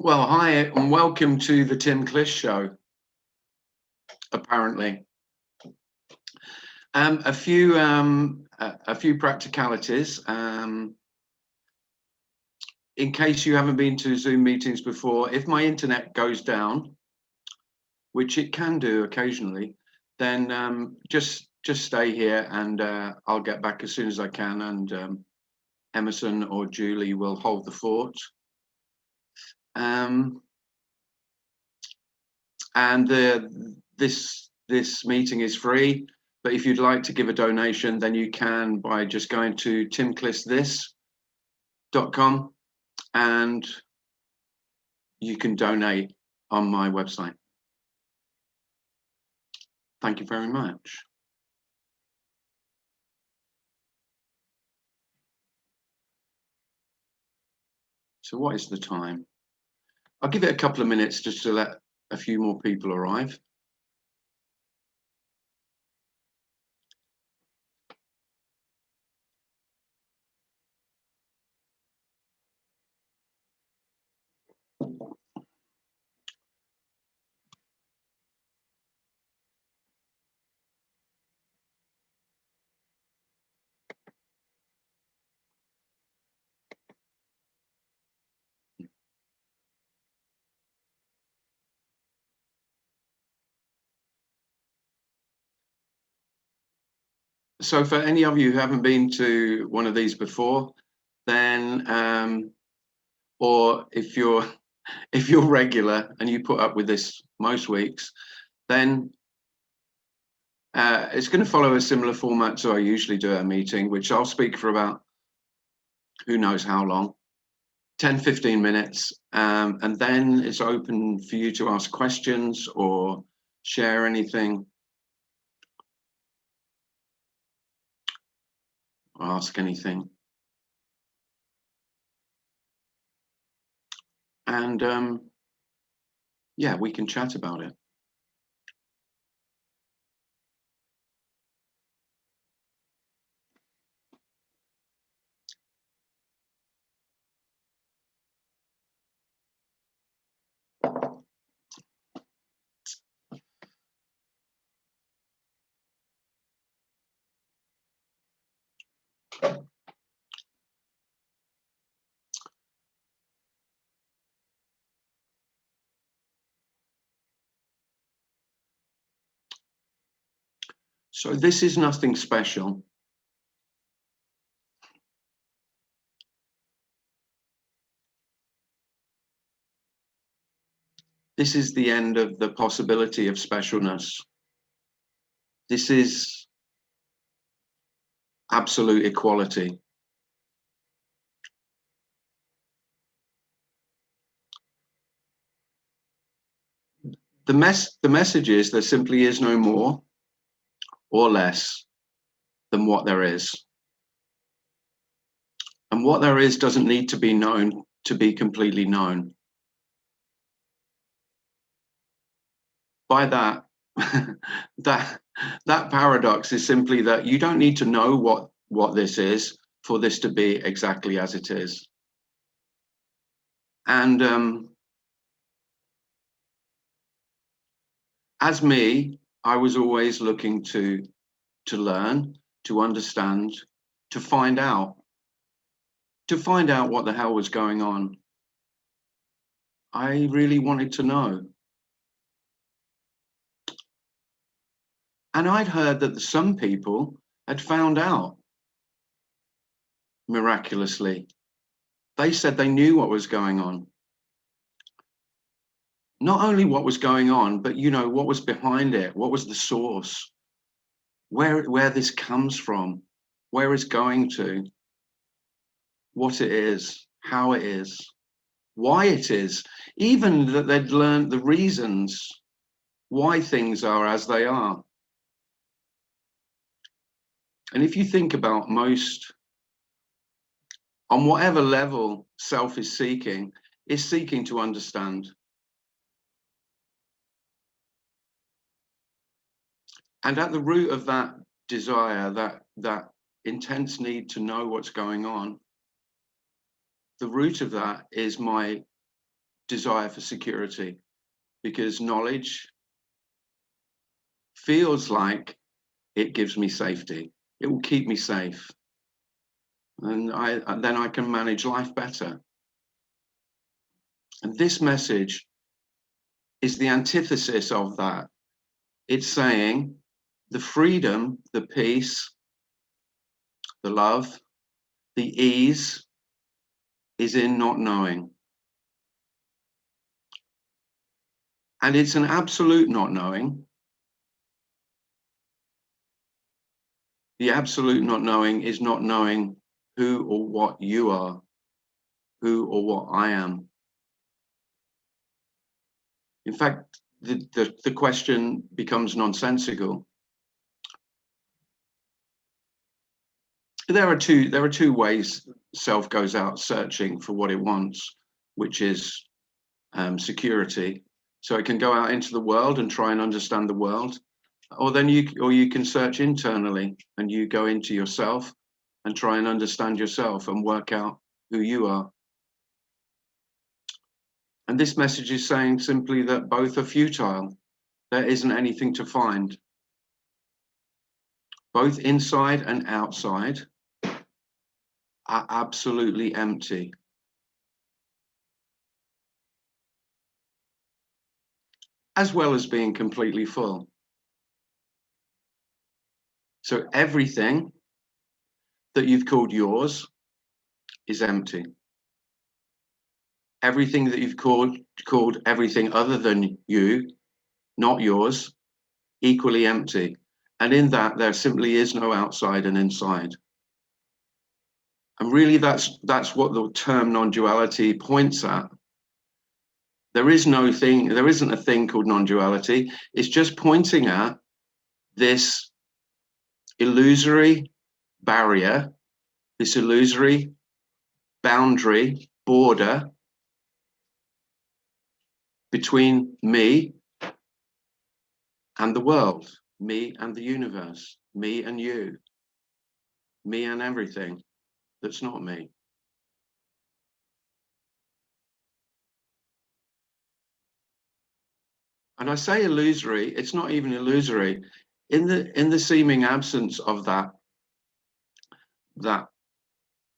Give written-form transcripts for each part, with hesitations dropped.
Well, hi and welcome to the Tim Cliss Show. Apparently, a few practicalities. In case you haven't been to Zoom meetings before, if my internet goes down, which it can do occasionally, then just stay here and I'll get back as soon as I can, and Emerson or Julie will hold the fort. This meeting is free, but if you'd like to give a donation, then you can by just going to timclissthis.com and you can donate on my website. Thank you very much. So what is the time? I'll give it a couple of minutes just to let a few more people arrive. So for any of you who haven't been to one of these before, then or if you're regular and you put up with this most weeks, then it's going to follow a similar format to I usually do at a meeting, which I'll speak for about who knows how long, 10-15 minutes, and then it's open for you to ask questions or share anything, or ask anything. And yeah, we can chat about it. So this is nothing special. This is the end of the possibility of specialness. This is absolute equality. The message is there simply is no more or less than what there is. And what there is doesn't need to be known to be completely known. By that, that paradox is simply that you don't need to know what this is for this to be exactly as it is. And as me, I was always looking to learn, to understand, to find out what the hell was going on. I really wanted to know. And I'd heard that some people had found out miraculously. They said they knew what was going on. Not only what was going on, but you know, what was behind it, what was the source, where this comes from, where it's going to, what it is, how it is, why it is, even that they'd learned the reasons why things are as they are. And if you think about most, on whatever level self is seeking to understand. And at the root of that desire, that intense need to know what's going on, the root of that is my desire for security, because knowledge feels like it gives me safety. It will keep me safe. And then I can manage life better. And this message is the antithesis of that. It's saying the freedom, the peace, the love, the ease is in not knowing. And it's an absolute not knowing. The absolute not knowing is not knowing who or what you are, who or what I am. In fact, the question becomes nonsensical. There are two ways self goes out searching for what it wants, which is security. So it can go out into the world and try and understand the world, or you can search internally and you go into yourself and try and understand yourself and work out who you are. And this message is saying simply that both are futile. There isn't anything to find. Both inside and outside are absolutely empty. As well as being completely full. So everything that you've called yours is empty. Everything that you've called everything other than you, not yours, equally empty. And in that, there simply is no outside and inside. And really, that's what the term non-duality points at. There isn't a thing called non-duality. It's just pointing at this illusory barrier, this illusory boundary, border between me and the world, me and the universe, me and you, me and everything that's not me. And I say illusory, it's not even illusory. In the seeming absence of that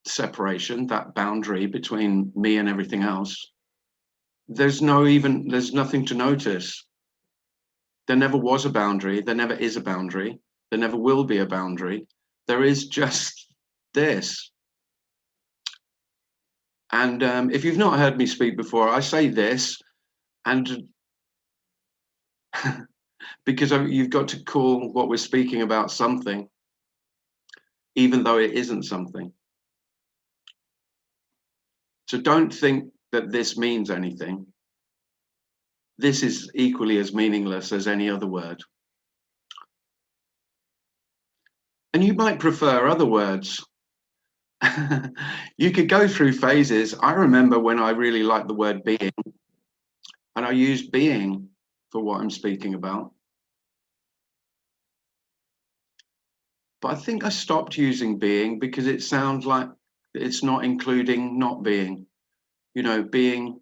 separation, that boundary between me and everything else, there's nothing to notice. There never was a boundary, there never is a boundary, there never will be a boundary. There is just this. And if you've not heard me speak before, I say this, and because you've got to call what we're speaking about something, even though it isn't something. So don't think that this means anything. This is equally as meaningless as any other word. And you might prefer other words. You could go through phases. I remember when I really liked the word being, and I used being for what I'm speaking about. But I think I stopped using being because it sounds like it's not including not being, being.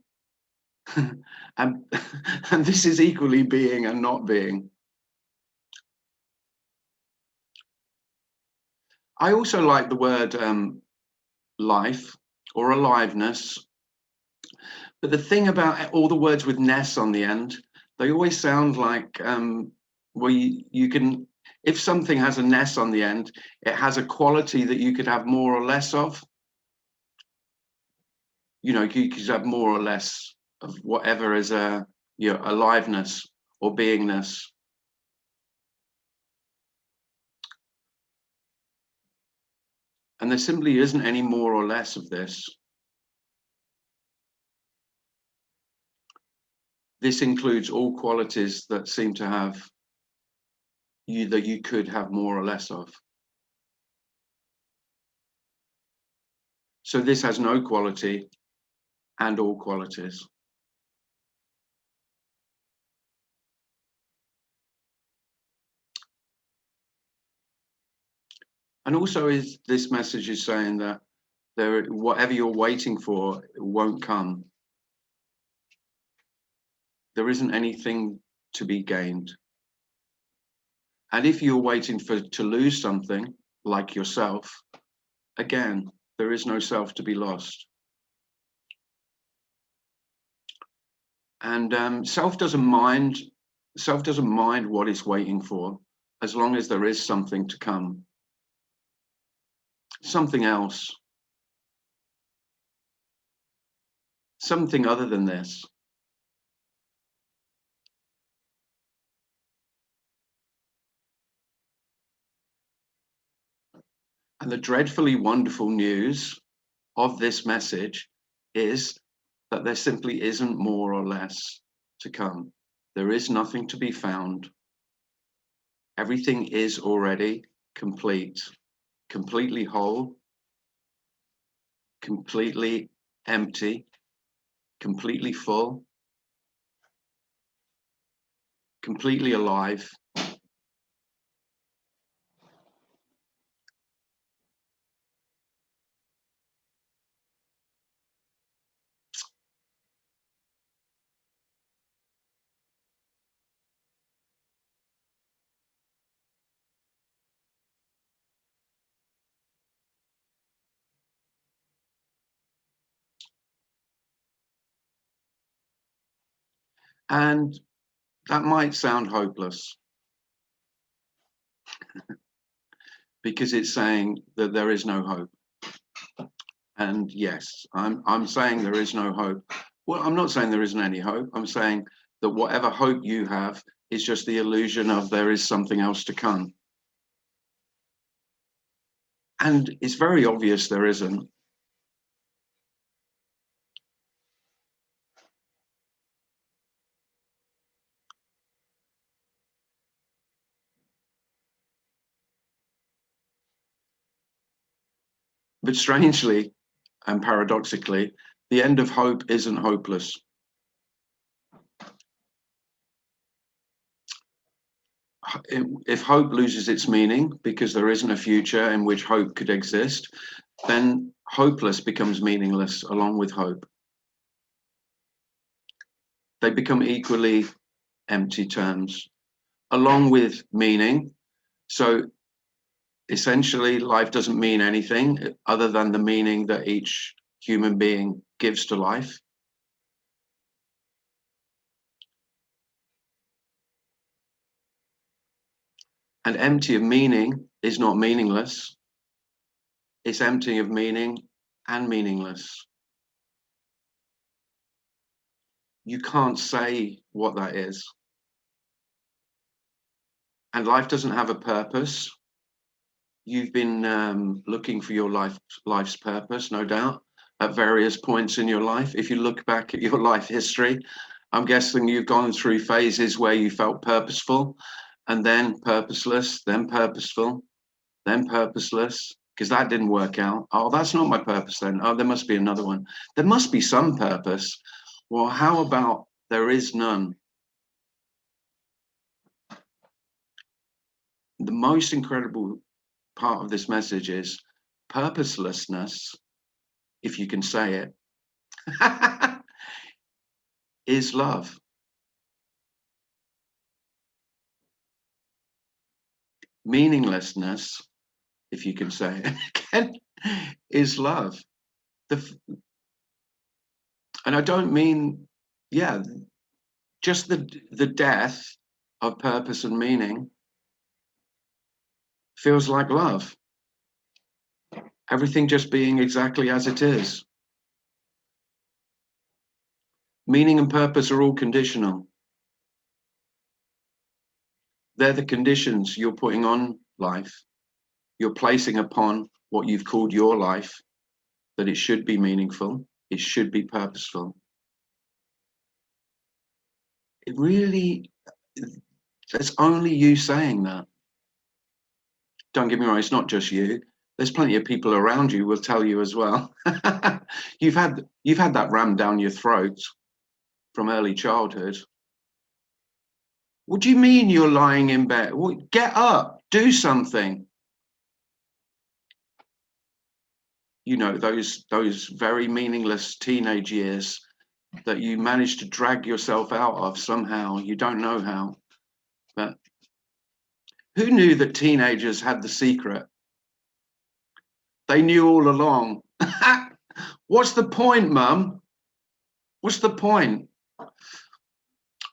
and this is equally being and not being. I also like the word life or aliveness. But the thing about all the words with ness on the end, they always sound like where you can, if something has a ness on the end, it has a quality that you could have more or less of. You could have more or less of whatever is aliveness or beingness. And there simply isn't any more or less of this. This includes all qualities that seem to have that you could have more or less of. So this has no quality and all qualities. And also this message is saying that whatever you're waiting for won't come. there isn't anything to be gained. And if you're waiting to lose something, like yourself, again, there is no self to be lost. And self doesn't mind what it's waiting for, as long as there is something to come, something else, something other than this. And the dreadfully wonderful news of this message is that there simply isn't more or less to come. There is nothing to be found. Everything is already complete, completely whole, completely empty, completely full, completely alive. And that might sound hopeless because it's saying that there is no hope. And yes, I'm saying there is no hope. Well, I'm not saying there isn't any hope. I'm saying that whatever hope you have is just the illusion of there is something else to come. And it's very obvious there isn't. But strangely and paradoxically, the end of hope isn't hopeless. If hope loses its meaning because there isn't a future in which hope could exist, then hopeless becomes meaningless along with hope. They become equally empty terms, along with meaning. So essentially, life doesn't mean anything other than the meaning that each human being gives to life. And empty of meaning is not meaningless. It's empty of meaning and meaningless. You can't say what that is. And life doesn't have a purpose. You've been looking for your life's purpose, no doubt, at various points in your life. If you look back at your life history, I'm guessing you've gone through phases where you felt purposeful, and then purposeless, then purposeful, then purposeless, because that didn't work out. Oh, that's not my purpose then. Oh, there must be another one. There must be some purpose. Well, how about there is none? The most incredible part of this message is purposelessness, if you can say it, is love. Meaninglessness, if you can say it again, is love. And I don't mean, yeah, just the death of purpose and meaning feels like love. Everything just being exactly as it is. Meaning and purpose are all conditional. They're the conditions you're putting on life. You're placing upon what you've called your life, that it should be meaningful, it should be purposeful. It really, it's only you saying that. Don't get me wrong, it's not just you. There's plenty of people around you will tell you as well. you've had that rammed down your throat from early childhood. What do you mean you're lying in bed? Well, get up, do something. You know, those very meaningless teenage years that you managed to drag yourself out of somehow. You don't know how. But who knew that teenagers had the secret? They knew all along. What's the point, Mum? What's the point?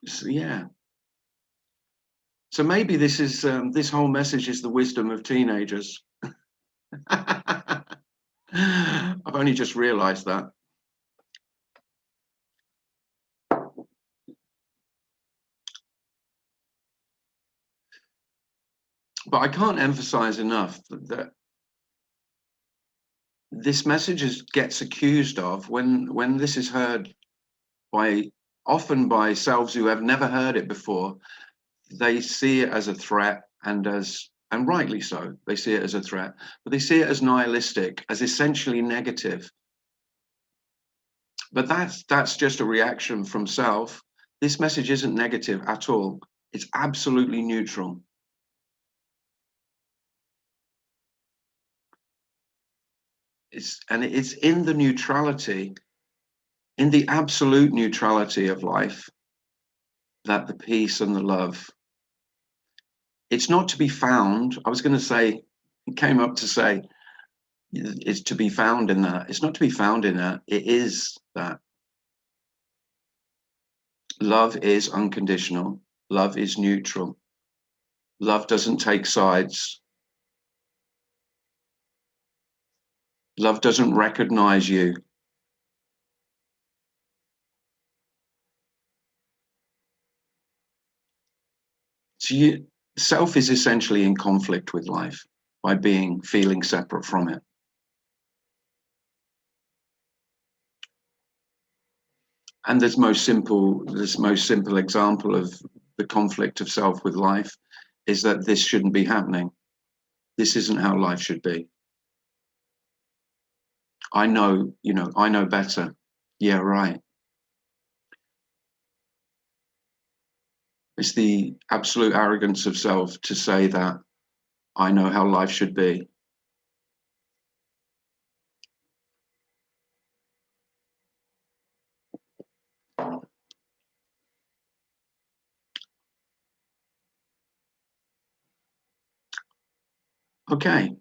So, yeah. So maybe this is this whole message is the wisdom of teenagers. I've only just realized that. But I can't emphasize enough that this message gets accused of when this is heard by often by selves who have never heard it before. They see it as a threat, and rightly so. They see it as a threat, but they see it as nihilistic, as essentially negative. But that's just a reaction from self. This message isn't negative at all. It's absolutely neutral. It's in the neutrality, in the absolute neutrality of life, that the peace and the love. It's not to be found. I was going to say, it came up to say, it's to be found in that. It's not to be found in that. It is that. Love is unconditional. Love is neutral. Love doesn't take sides. Love doesn't recognize you. So self is essentially in conflict with life by feeling separate from it. And this most simple example of the conflict of self with life is that this shouldn't be happening. This isn't how life should be. I know better. Yeah, right. It's the absolute arrogance of self to say that I know how life should be. Okay.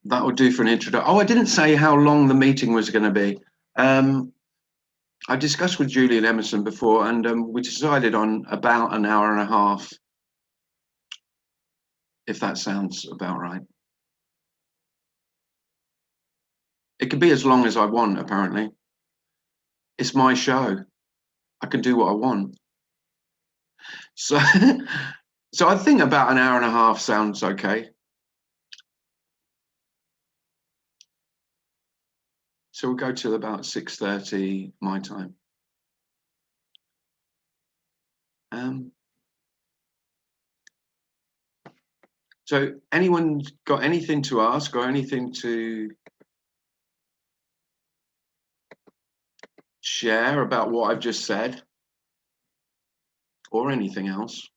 That will do for an intro. Oh, I didn't say how long the meeting was going to be. I discussed with Julian Emerson before, and we decided on about an hour and a half, if that sounds about right. It can be as long as I want, apparently. It's my show. I can do what I want. So, so I think about an hour and a half sounds okay. So we'll go till about 6:30 my time. So anyone got anything to ask or anything to share about what I've just said or anything else?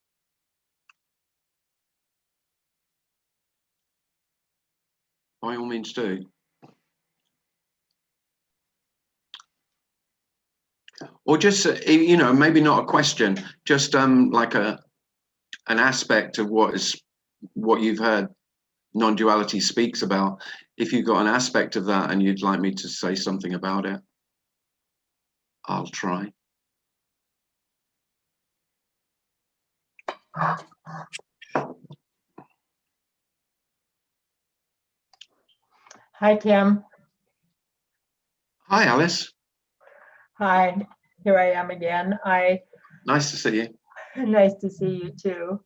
By all means do. Or just, maybe not a question, just like an aspect of what you've heard non-duality speaks about. If you've got an aspect of that and you'd like me to say something about it, I'll try. Hi, Tim. Hi, Alice. Hi, here I am again. Nice to see you. Nice to see you too.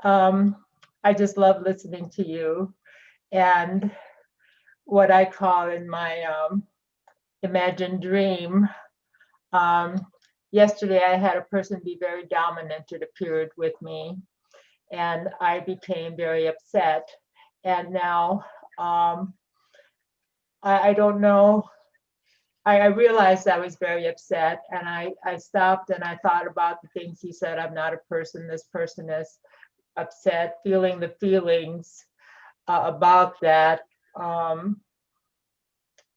I just love listening to you, and what I call in my imagined dream. Yesterday, I had a person be very dominant, it appeared, with me, and I became very upset. And now I don't know. I realized I was very upset, and I stopped and I thought about the things he said. I'm not a person. This person is upset, feeling the feelings about that.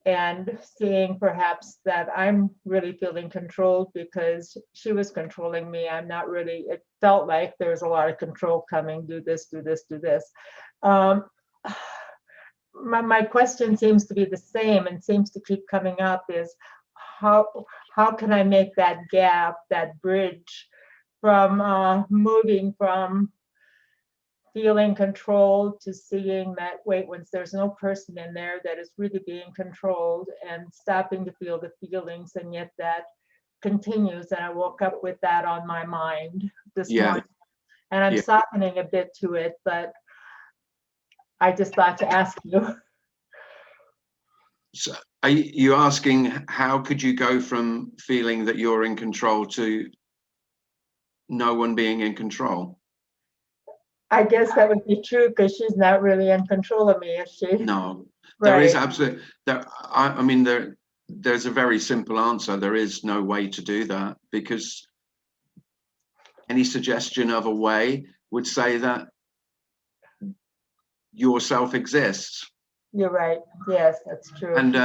and seeing perhaps that I'm really feeling controlled because she was controlling me. I'm not really, it felt like there was a lot of control coming, do this, do this, do this. Um, my question seems to be the same and seems to keep coming up is how can I make that gap, that bridge from moving from feeling controlled to seeing that, wait, once there's no person in there that is really being controlled, and stopping to feel the feelings, and yet that continues. And I woke up with that on my mind this morning, and I'm softening a bit to it, but I just thought to ask you. So are you asking how could you go from feeling that you're in control to no one being in control? I guess that would be true because she's not really in control of me, is she? No, Right. there is absolutely there. I mean, there's a very simple answer. There is no way to do that, because any suggestion of a way would say that yourself exists. You're right. Yes, that's true. And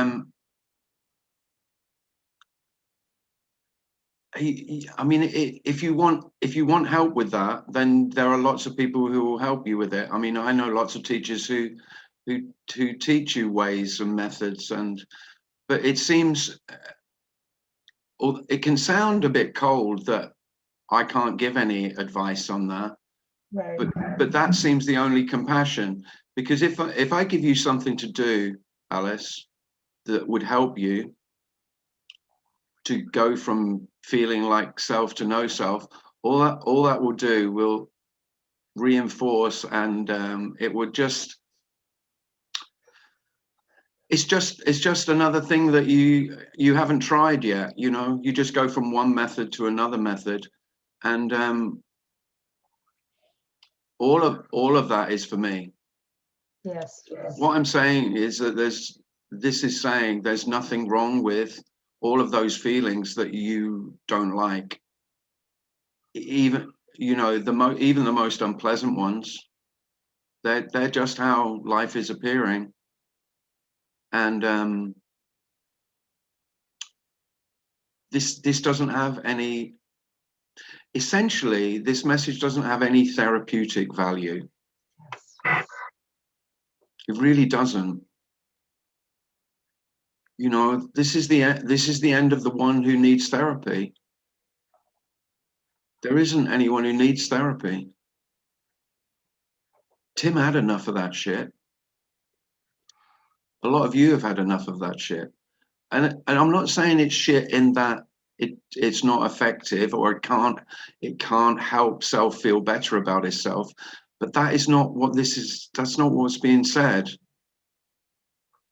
I mean, if you want help with that, then there are lots of people who will help you with it. I mean, I know lots of teachers who teach you ways and methods, but it seems, or it can sound a bit cold that I can't give any advice on that. Right. But that seems the only compassion, because if I give you something to do, Alice, that would help you to go from feeling like self to no self, all that will do will reinforce, and it would just, it's just another thing that you haven't tried yet. You know, you just go from one method to another method, and all of that is for me. Yes. What I'm saying is that this is saying there's nothing wrong with all of those feelings that you don't like, even, you know, even the most unpleasant ones. They're just how life is appearing, and this doesn't have any. Essentially, this message doesn't have any therapeutic value. It really doesn't. You know, this is the end of the one who needs therapy. There isn't anyone who needs therapy. Tim had enough of that shit. A lot of you have had enough of that shit. And I'm not saying it's shit in that it's not effective, or it can't help self feel better about itself. But that is not what this is. That's not what's being said.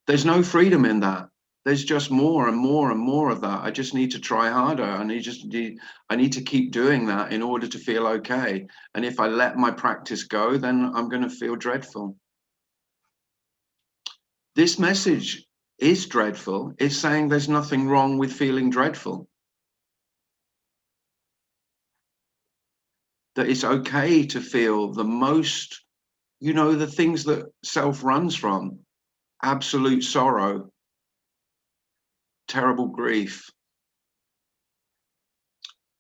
There's no freedom in that. There's just more and more and more of that. I just need to try harder. I need to keep doing that in order to feel okay. And if I let my practice go, then I'm going to feel dreadful. This message is dreadful. It's saying there's nothing wrong with feeling dreadful. That it's okay to feel the most, you know, the things that self runs from: absolute sorrow, terrible grief,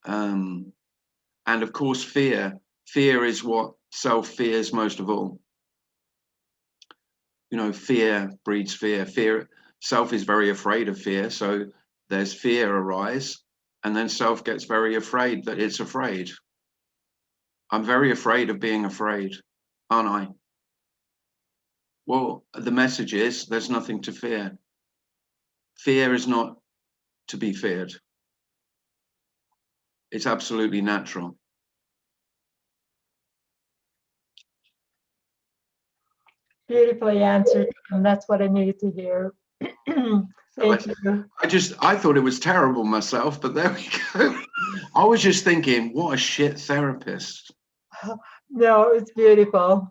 and of course fear. Fear is what self fears most of all. You know, fear breeds fear. Self is very afraid of fear, so there's fear arise, and then self gets very afraid that it's afraid. I'm very afraid of being afraid, aren't I? Well, the message is there's nothing to fear. Fear is not to be feared. It's absolutely natural. Beautifully answered, and that's what I needed to hear. Thank you. I thought it was terrible myself, but there we go. I was just thinking, what a shit therapist. No, it's beautiful.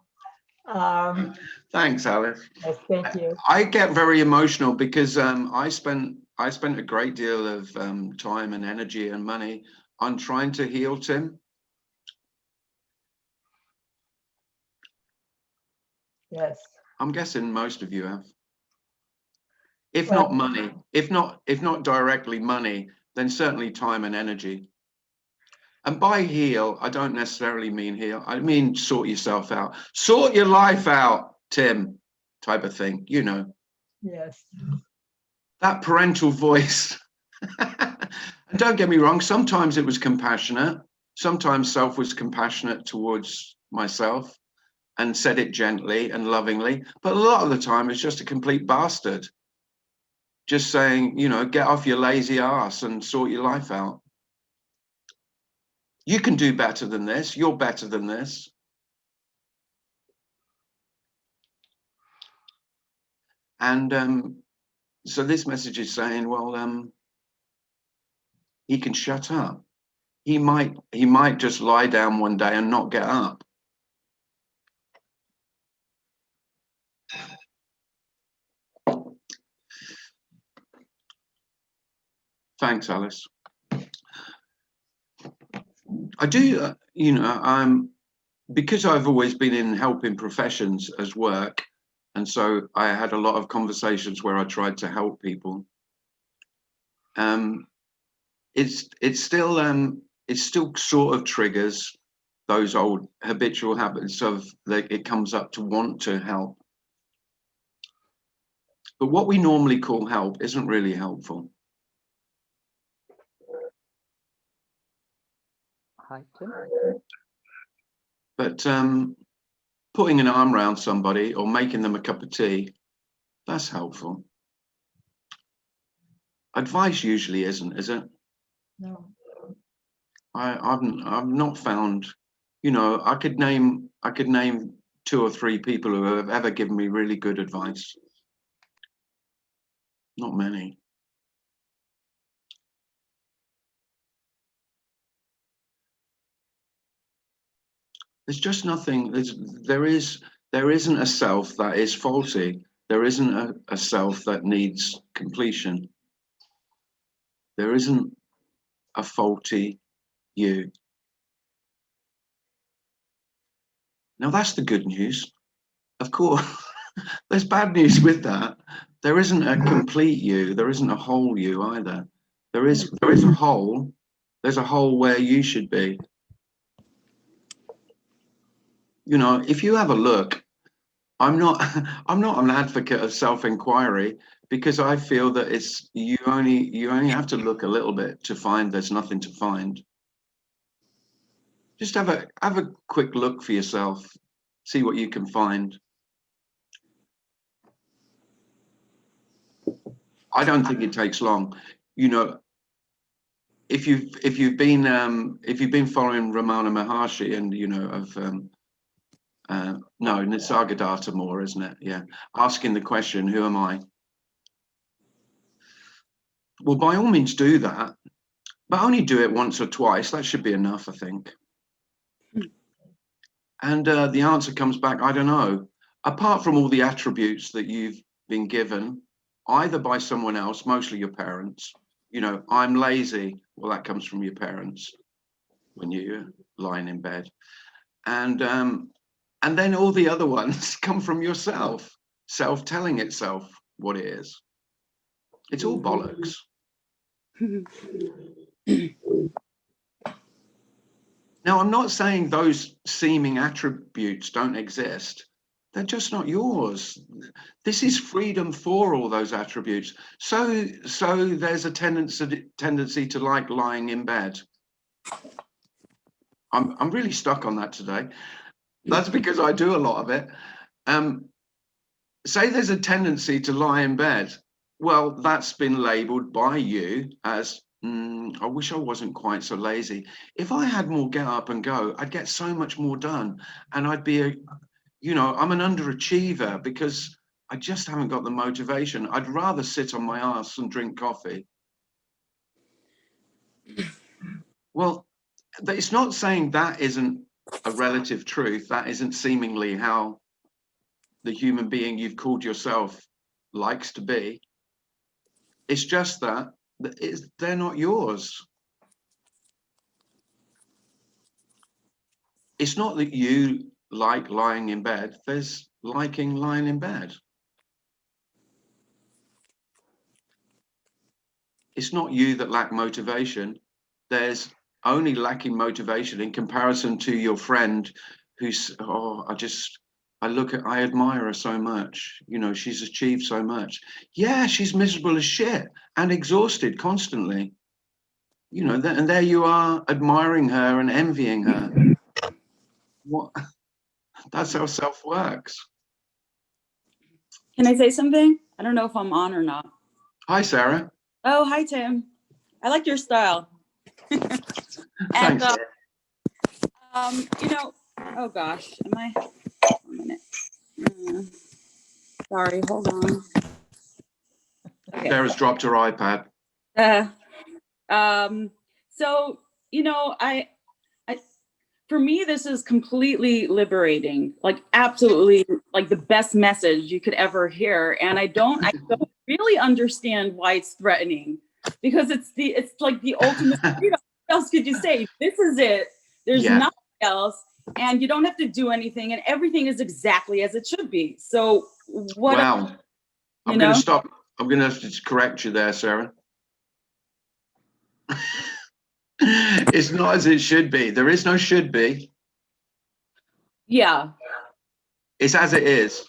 Thanks, Alice. Yes, thank you. I get very emotional because I spent a great deal of time and energy and money on trying to heal Tim. Yes. I'm guessing most of you have. If Well, not money, if not directly money, then certainly time and energy. And by heal, I don't necessarily mean heal. I mean sort yourself out. Sort your life out, Tim, type of thing, you know. yes. That parental voice. And don't get me wrong, sometimes it was compassionate. Sometimes self was compassionate towards myself and said it gently and lovingly. But a lot of the time, it's just a complete bastard. Just saying, you know, get off your lazy ass and sort your life out. You can do better than this. You're better than this. And so this message is saying, well, he can shut up. He might just lie down one day and not get up. Thanks, Alice. I do, you know, because I've always been in helping professions as work, and so I had a lot of conversations where I tried to help people. It's still sort of triggers those old habitual habits of like it comes up to want to help. But what we normally call help isn't really helpful. Hi, Tim. But putting an arm around somebody or making them a cup of tea, that's helpful. Advice usually isn't, is it? No. I've not found, you know, I could name 2 or 3 people who have ever given me really good advice. Not many. There's just nothing. There isn't a self that is faulty. There isn't a self that needs completion. There isn't a faulty you. Now that's the good news. Of course, there's bad news with that. There isn't a complete you. There isn't a whole you either. There is a hole. There's a hole where you should be. You know, if you have a look, I'm not an advocate of self-inquiry because I feel that it's you only have to look a little bit to find there's nothing to find. Just have a quick look for yourself, see what you can find. I don't think it takes long. You know, if you've been following Ramana Maharshi and you know of no, Nisargadatta more, isn't it? Yeah, asking the question, who am I? Well, by all means do that, but only do it once or twice. That should be enough, I think. And the answer comes back, I don't know. Apart from all the attributes that you've been given, either by someone else, mostly your parents. You know, I'm lazy. Well, that comes from your parents when you're lying in bed. And then all the other ones come from yourself, self-telling itself what it is. It's all bollocks. Now, I'm not saying those seeming attributes don't exist. They're just not yours. This is freedom for all those attributes. So there's a tendency to like lying in bed. I'm really stuck on that today. That's because I do a lot of it. Say there's a tendency to lie in bed. Well, that's been labeled by you as, I wish I wasn't quite so lazy. If I had more get up and go, I'd get so much more done. And I'd be you know, I'm an underachiever because I just haven't got the motivation. I'd rather sit on my ass and drink coffee. Well, it's not saying that isn't a relative truth. That isn't seemingly how the human being you've called yourself likes to be. It's just that they're not yours. It's not that you like lying in bed. There's liking lying in bed. it's not you that lack motivation. There's only lacking motivation in comparison to your friend who's, oh, I admire her so much. You know, she's achieved so much. Yeah, she's miserable as shit and exhausted constantly. You know, and there you are admiring her and envying her. What? That's how self works. Can I say something? I don't know if I'm on or not. Hi, Sarah. Oh, hi, Tim. I like your style. And, Thanks. you know, oh gosh, am I? 1 minute. Sorry, hold on. Okay. Sarah's dropped her iPad. So, you know, for me, this is completely liberating, like absolutely like the best message you could ever hear. And I don't really understand why it's threatening, because it's like the ultimate freedom. What else could you say? This is it. There's nothing else. And you don't have to do anything, and everything is exactly as it should be. So what? Wow. I'm going to stop. I'm going to have to correct you there, Sarah. It's not as it should be. There is no should be. Yeah. It's as it is.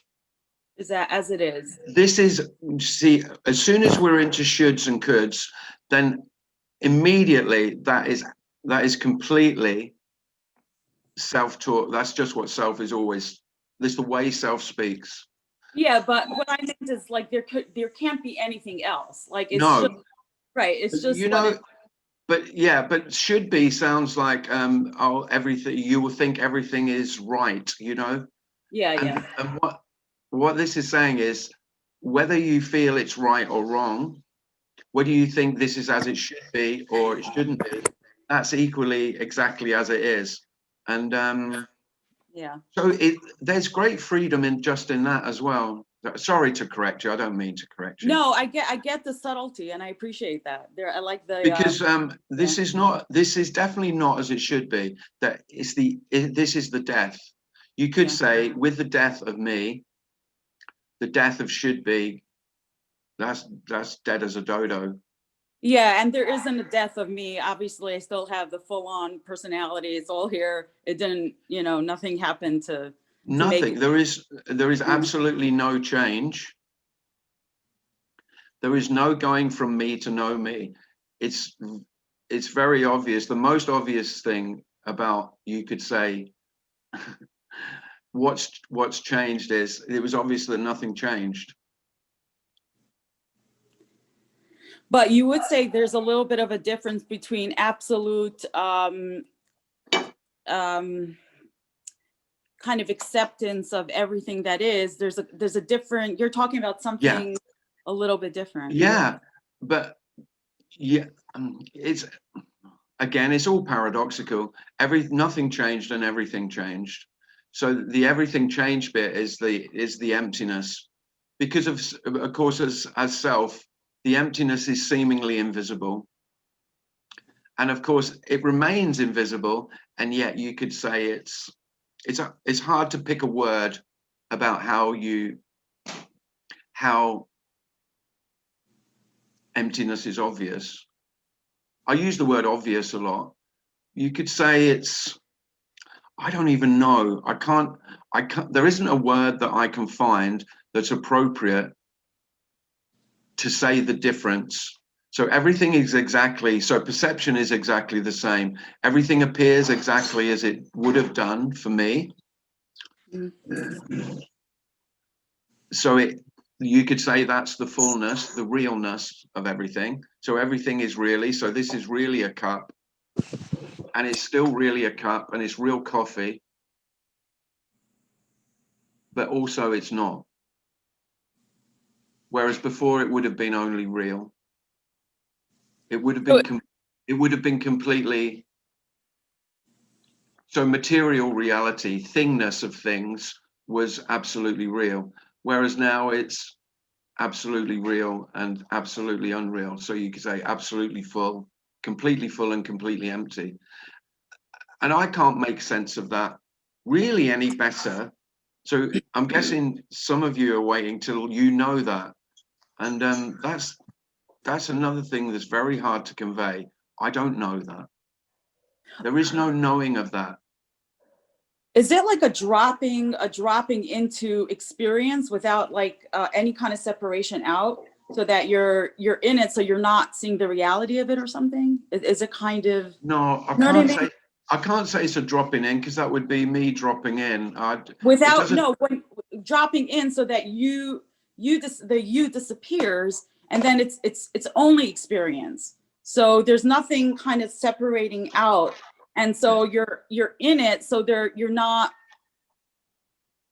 Is that as it is? This is, see, as soon as we're into shoulds and coulds, then immediately that is completely self-taught. That's just what self is always. This is the way self speaks. Yeah, but what I meant is like there can't be anything else. Like it's no, just, right. It's just, you know. But yeah, but should be sounds like oh, everything, you will think everything is right, you know. Yeah. And what this is saying is, whether you feel it's right or wrong, whether you think this is as it should be or it shouldn't be, that's equally exactly as it is. And yeah. so there's great freedom in that as well. Sorry to correct you. I don't mean to correct you. No, I get the subtlety, and I appreciate that. I like the because this is definitely not as it should be. That this is the death. You could say with the death of me, the death of should be. That's dead as a dodo. Yeah, and there isn't a death of me. Obviously, I still have the full-on personality. It's all here. It didn't, nothing happened to nothing. There is absolutely no change. There is no going from me to no me. It's very obvious. The most obvious thing about, you could say, what's changed is it was obvious that nothing changed. But you would say there's a little bit of a difference between absolute kind of acceptance of everything that is. There's a different, you're talking about something a little bit different. Yeah, but it's, again, it's all paradoxical. Nothing changed and everything changed. So the everything changed bit is the emptiness, because of course as self, the emptiness is seemingly invisible, and of course it remains invisible, and yet you could say it's hard to pick a word about how emptiness is obvious. I use the word obvious a lot. You could say I don't even know. I can't, there isn't a word that I can find that's appropriate to say the difference. So everything is so perception is exactly the same. Everything appears exactly as it would have done for me. Mm-hmm. So you could say that's the fullness, the realness of everything. So everything is really, so this is really a cup, and it's still really a cup, and it's real coffee, but also it's not. Whereas before it would have been only real. It would have been completely, so material reality, thingness of things was absolutely real. Whereas now it's absolutely real and absolutely unreal. So you could say absolutely full, completely full and completely empty. And I can't make sense of that really any better. So I'm guessing some of you are waiting till you know that. And that's another thing that's very hard to convey. I don't know that. There is no knowing of that. Is it like a dropping into experience without like any kind of separation out, so that you're in it, so you're not seeing the reality of it or something? Is it kind of? No, You know what I mean? I can't say it's a dropping in, because that would be me dropping in. Without when dropping in, so that the you disappears, and then it's only experience. So there's nothing kind of separating out, and so you're in it. So you're not.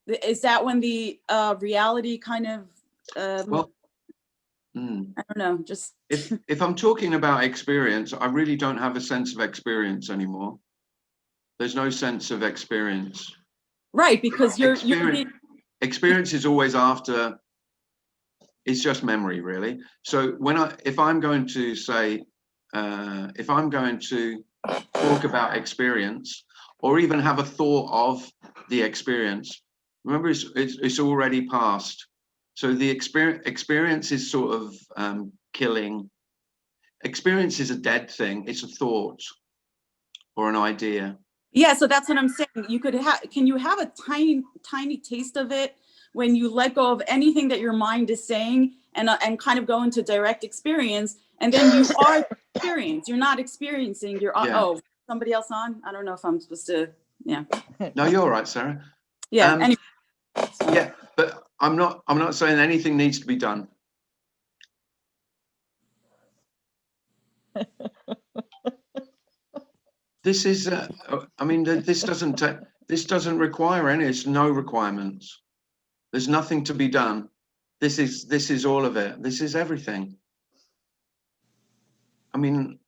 Is that when the reality kind of? Well, I don't know. Just if I'm talking about experience, I really don't have a sense of experience anymore. There's no sense of experience. right, because experience is always after. It's just memory, really. So if I'm going to say, if I'm going to talk about experience, or even have a thought of the experience, remember it's already past. So the experience is sort of killing. Experience is a dead thing. It's a thought or an idea. Yeah, so that's what I'm saying. You could have. Can you have a tiny taste of it when you let go of anything that your mind is saying, and kind of go into direct experience, and then you are experience. You're not experiencing. You're oh, somebody else on. I don't know if I'm supposed to. Yeah. No, you're all right, Sarah. Yeah. Anyway. Yeah, but I'm not saying anything needs to be done. This is, I mean, this doesn't require any. It's no requirements. There's nothing to be done. This is all of it. This is everything. I mean,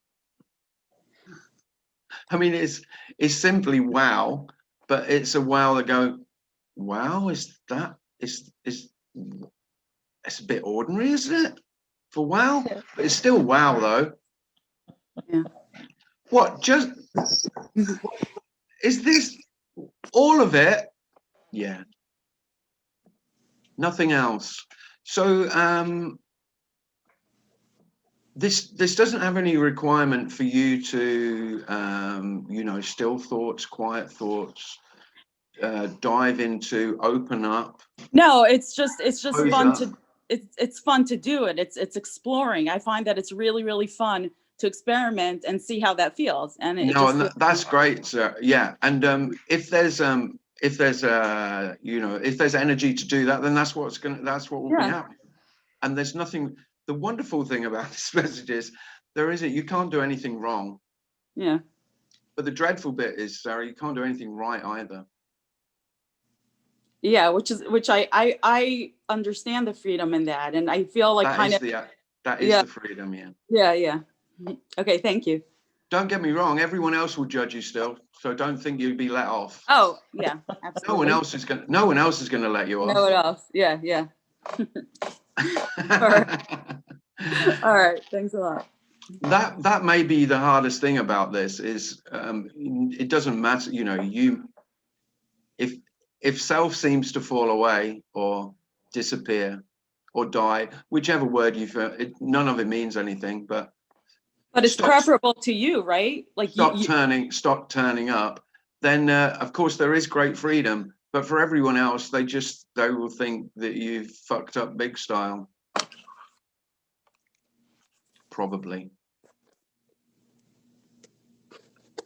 it's simply wow, but it's a wow that go, wow, it's a bit ordinary, isn't it? For wow, but it's still wow though. Yeah. What, just, is this all of it? Yeah. Nothing else. So this doesn't have any requirement for you to still thoughts, quiet thoughts, dive into, open up. No, it's just fun up. to it's fun to do it. It's exploring. I find that it's really fun to experiment and see how that feels. And that's great, sir. Yeah, and if there's energy to do that, then that's what will be happening. And there's nothing. The wonderful thing about this message is you can't do anything wrong. Yeah. But the dreadful bit is, Sarah, you can't do anything right either. Yeah, which I understand the freedom in that, and I feel like that is the freedom. Yeah. Okay, thank you. Don't get me wrong, everyone else will judge you still, so don't think you'd be let off. Oh yeah, absolutely. No one else is going to let you off. No one else. Yeah. All right, thanks a lot. That may be the hardest thing about this is it doesn't matter, if self seems to fall away or disappear or die, whichever word none of it means anything, but it's preferable to you, right? Like stop turning up, then of course there is great freedom, but for everyone else they will think that you've fucked up big style, probably.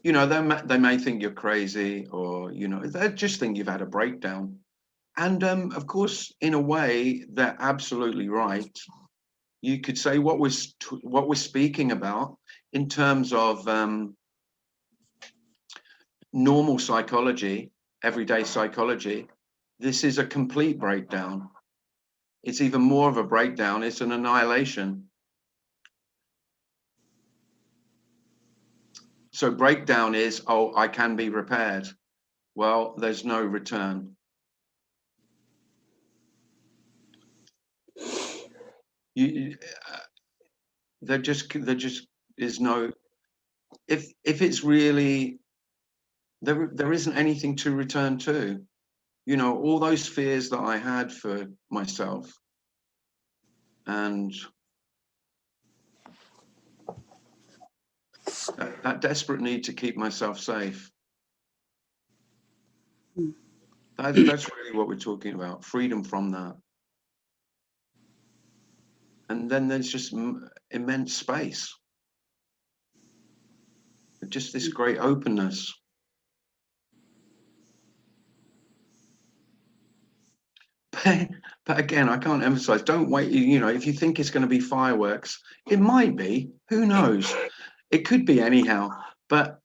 They may think you're crazy, or they just think you've had a breakdown. And of course, in a way, they're absolutely right. You could say what we're speaking about in terms of normal psychology, everyday psychology. This is a complete breakdown. It's even more of a breakdown. It's an annihilation. So breakdown is, oh, I can be repaired. Well, there's no return. There just is no. If it's really, there isn't anything to return to. All those fears that I had for myself, and that desperate need to keep myself safe. That's really what we're talking about, freedom from that. And then there's just immense space. Just this great openness. But again, I can't emphasize, don't wait, you know, if you think it's going to be fireworks, it might be, who knows? It could be anyhow, but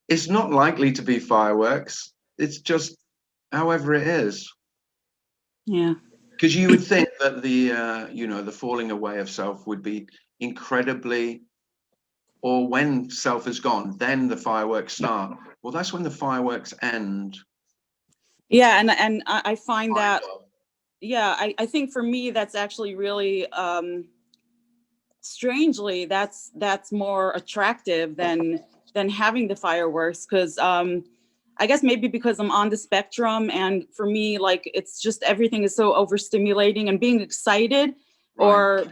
it's not likely to be fireworks. It's just however it is. Yeah. Because you would think that the, you know, the falling away of self would be incredibly, or when self is gone, then the fireworks start. Well, that's when the fireworks end. Yeah, and I find that, yeah, I think for me, that's actually really, strangely, that's more attractive than having the fireworks, because I guess maybe because I'm on the spectrum, and for me, like, it's just everything is so overstimulating, and being excited or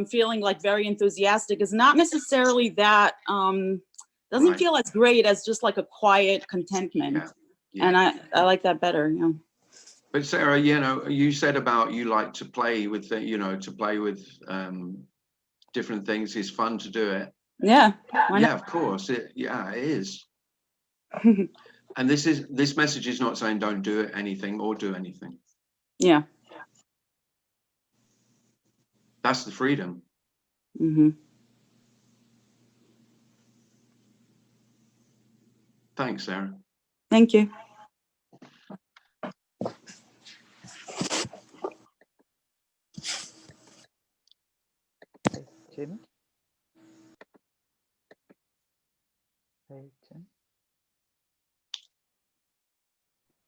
feeling like very enthusiastic is not necessarily that, doesn't feel as great as just like a quiet contentment. And I like that better. Yeah. But Sarah, you know, you said about you like to play with the, you know, to play with different things is fun to do it. Yeah. Yeah, of course. It is. And this message is not saying don't do anything or do anything. Yeah. That's the freedom. Mm-hmm. Thanks, Sarah. Thank you. Jim? Hey, Jim.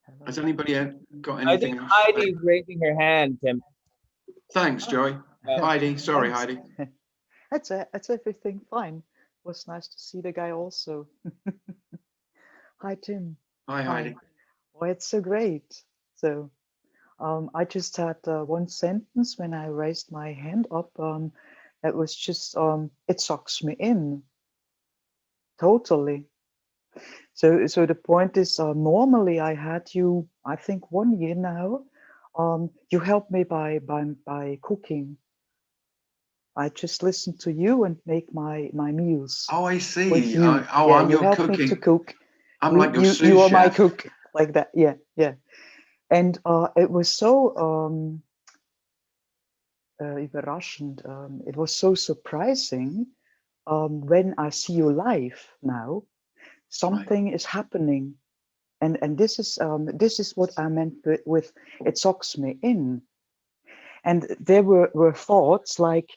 Hello. Has anybody got I anything think else? Heidi's raising her hand, Tim. Thanks, Joey. Heidi, sorry, Heidi. That's everything fine. Was nice to see the guy also. Hi, Tim. Hi, Heidi. Oh, it's so great. So I just had one sentence when I raised my hand up. It was just, it sucks me in. Totally. So the point is, normally I had you, I think 1 year now. You helped me by cooking. I just listen to you and make my meals. Oh, I see. I'm your help cooking. Me to cook. I'm like your sous you are my chef. cook, like that. Yeah. And it was so überraschend. It was so surprising when I see you live now. Something is happening, and this is what I meant with it sucks me in. And there were thoughts like,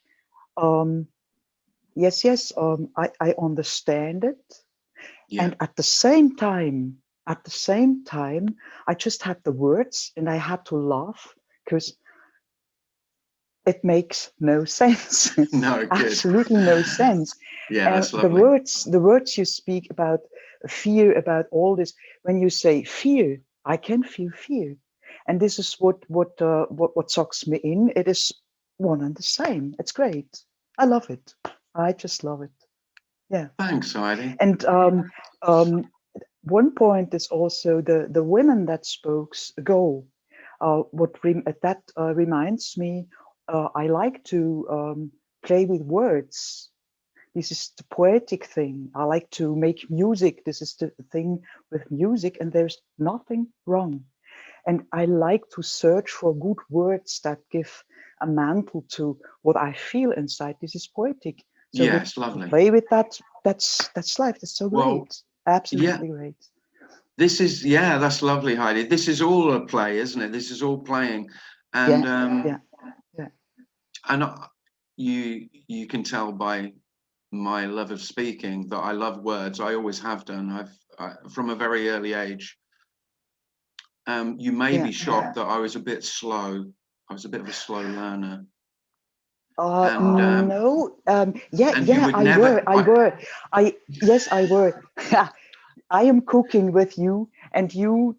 yes, I understand it. Yeah. And at the same time, I just had the words and I had to laugh because it makes no sense. No, good. Absolutely no sense. Yeah, that's and lovely. the words you speak about fear, about all this, when you say fear, I can feel fear. And this is what sucks me in. It is one and the same. It's great. I love it. I just love it. Yeah. Thanks, Heidi. And one point is also the women that spoke ago. That reminds me, I like to play with words. This is the poetic thing. I like to make music. This is the thing with music, and there's nothing wrong. And I like to search for good words that give a mantle to what I feel inside. This is poetic. So yes, lovely. Play with that. That's life. That's so Well, great. Absolutely great. This is, that's lovely, Heidi. This is all a play, isn't it? This is all playing. And yeah. And you can tell by my love of speaking that I love words. I always have done. From a very early age. You may be shocked that I was a bit slow. I was a bit of a slow learner. No. I were. I am cooking with you, and you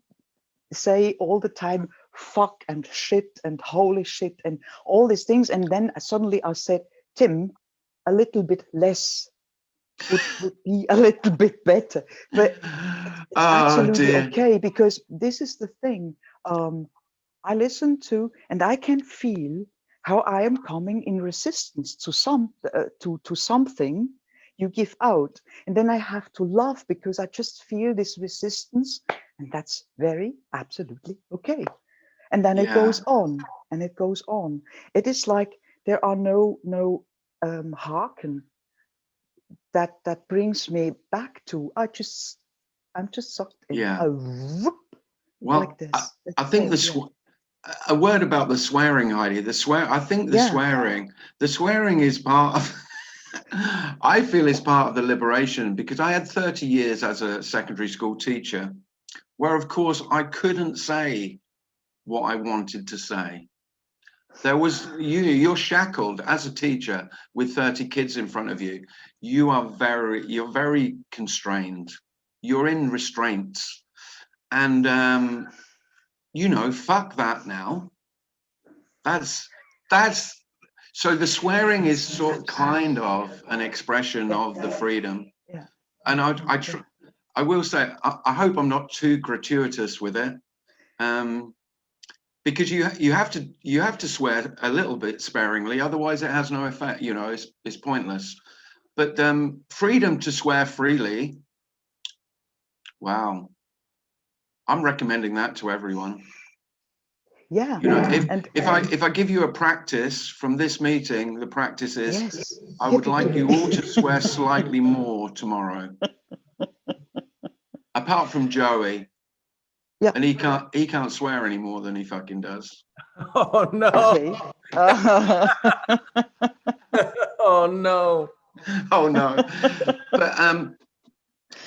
say all the time fuck and shit and holy shit and all these things, and then suddenly I said, Tim, a little bit less. would be a little bit better. But it's absolutely dear. okay, because this is the thing. I listen to, and I can feel how I am coming in resistance to something you give out, and then I have to laugh because I just feel this resistance, and that's very absolutely okay. And then it Yeah. goes on, and it goes on. It is like there are no hearken that brings me back to. I'm just sucked in. Yeah. A whoop, Well, like this. I think a word about the swearing, Heidi. I think the swearing is part of. I feel is part of the liberation, because I had 30 years as a secondary school teacher, where of course I couldn't say what I wanted to say. There was you're shackled as a teacher with 30 kids in front of you. You're very constrained. You're in restraints, and fuck that now. That's so the swearing is kind of an expression of the freedom. Yeah. And I will say, I hope I'm not too gratuitous with it, because you have to swear a little bit sparingly, otherwise it has no effect. It's pointless. But freedom to swear freely, wow, I'm recommending that to everyone. Yeah. If I give you a practice from this meeting, the practice is, yes, I would like you all to swear slightly more tomorrow. Apart from Joey. Yeah. And he can't swear any more than he fucking does. Oh no. Okay. Oh no. Oh no.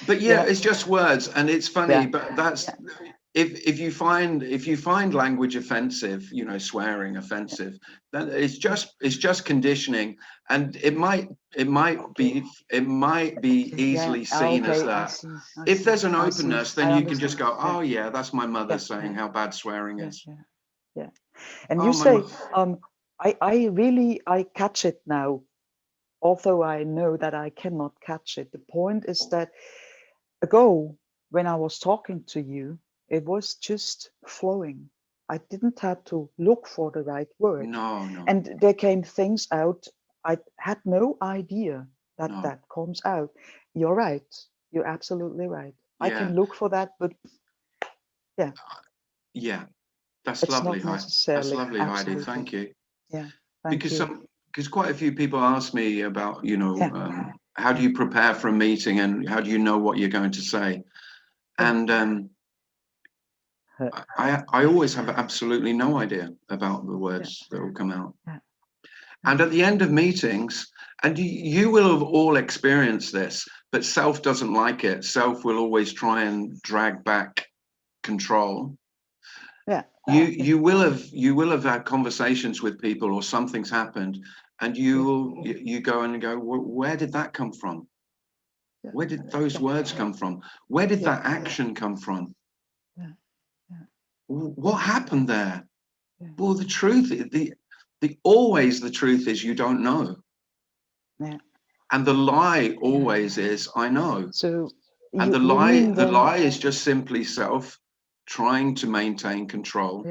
But yeah, it's just words, and it's funny, Yeah. but that's if you find language offensive, swearing offensive, then it's just conditioning, and it might be easily seen as that. If there's an openness, then you can just go, oh yeah, that's my mother saying how bad swearing is. Yeah. And you say, I catch it now, although I know that I cannot catch it. The point is that ago, when I was talking to you, it was just flowing. I didn't have to look for the right word. No. And there came things out. I had no idea that comes out. You're right. You're absolutely right. Yeah. I can look for that, but yeah. Yeah. That's It's lovely, not necessarily. That's lovely, Heidi. Thank you. Yeah. Because quite a few people ask me about, how do you prepare for a meeting, and how do you know what you're going to say? And I always have absolutely no idea about the words that will come out. And at the end of meetings, and you will have all experienced this, but self doesn't like it. Self will always try and drag back control. Yeah. You will have had conversations with people, or something's happened, and you go and go, well, where did that come from? Where did those words come from? Where did that action come from? What happened there? Well, the truth, the truth is you don't know. Yeah. And the lie always is I know. So and the lie is just simply self trying to maintain control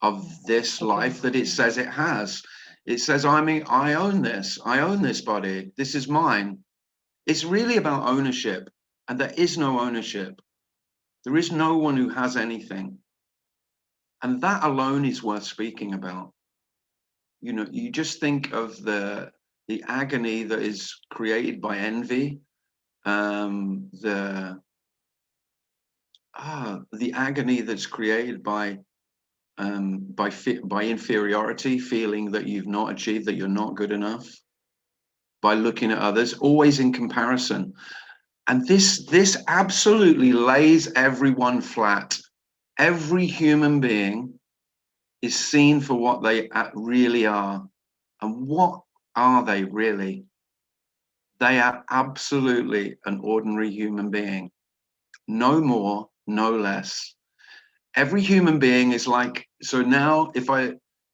of this life that it says it has. It says, I own this body. This is mine. It's really about ownership, and there is no ownership. There is no one who has anything. And that alone is worth speaking about. You just think of the agony that is created by envy, the agony that's created by inferiority, feeling that you've not achieved, that you're not good enough, by looking at others, always in comparison. And this absolutely lays everyone flat. Every human being is seen for what they really are. And what are they really? They are absolutely an ordinary human being. No more, no less. Every human being is like, so now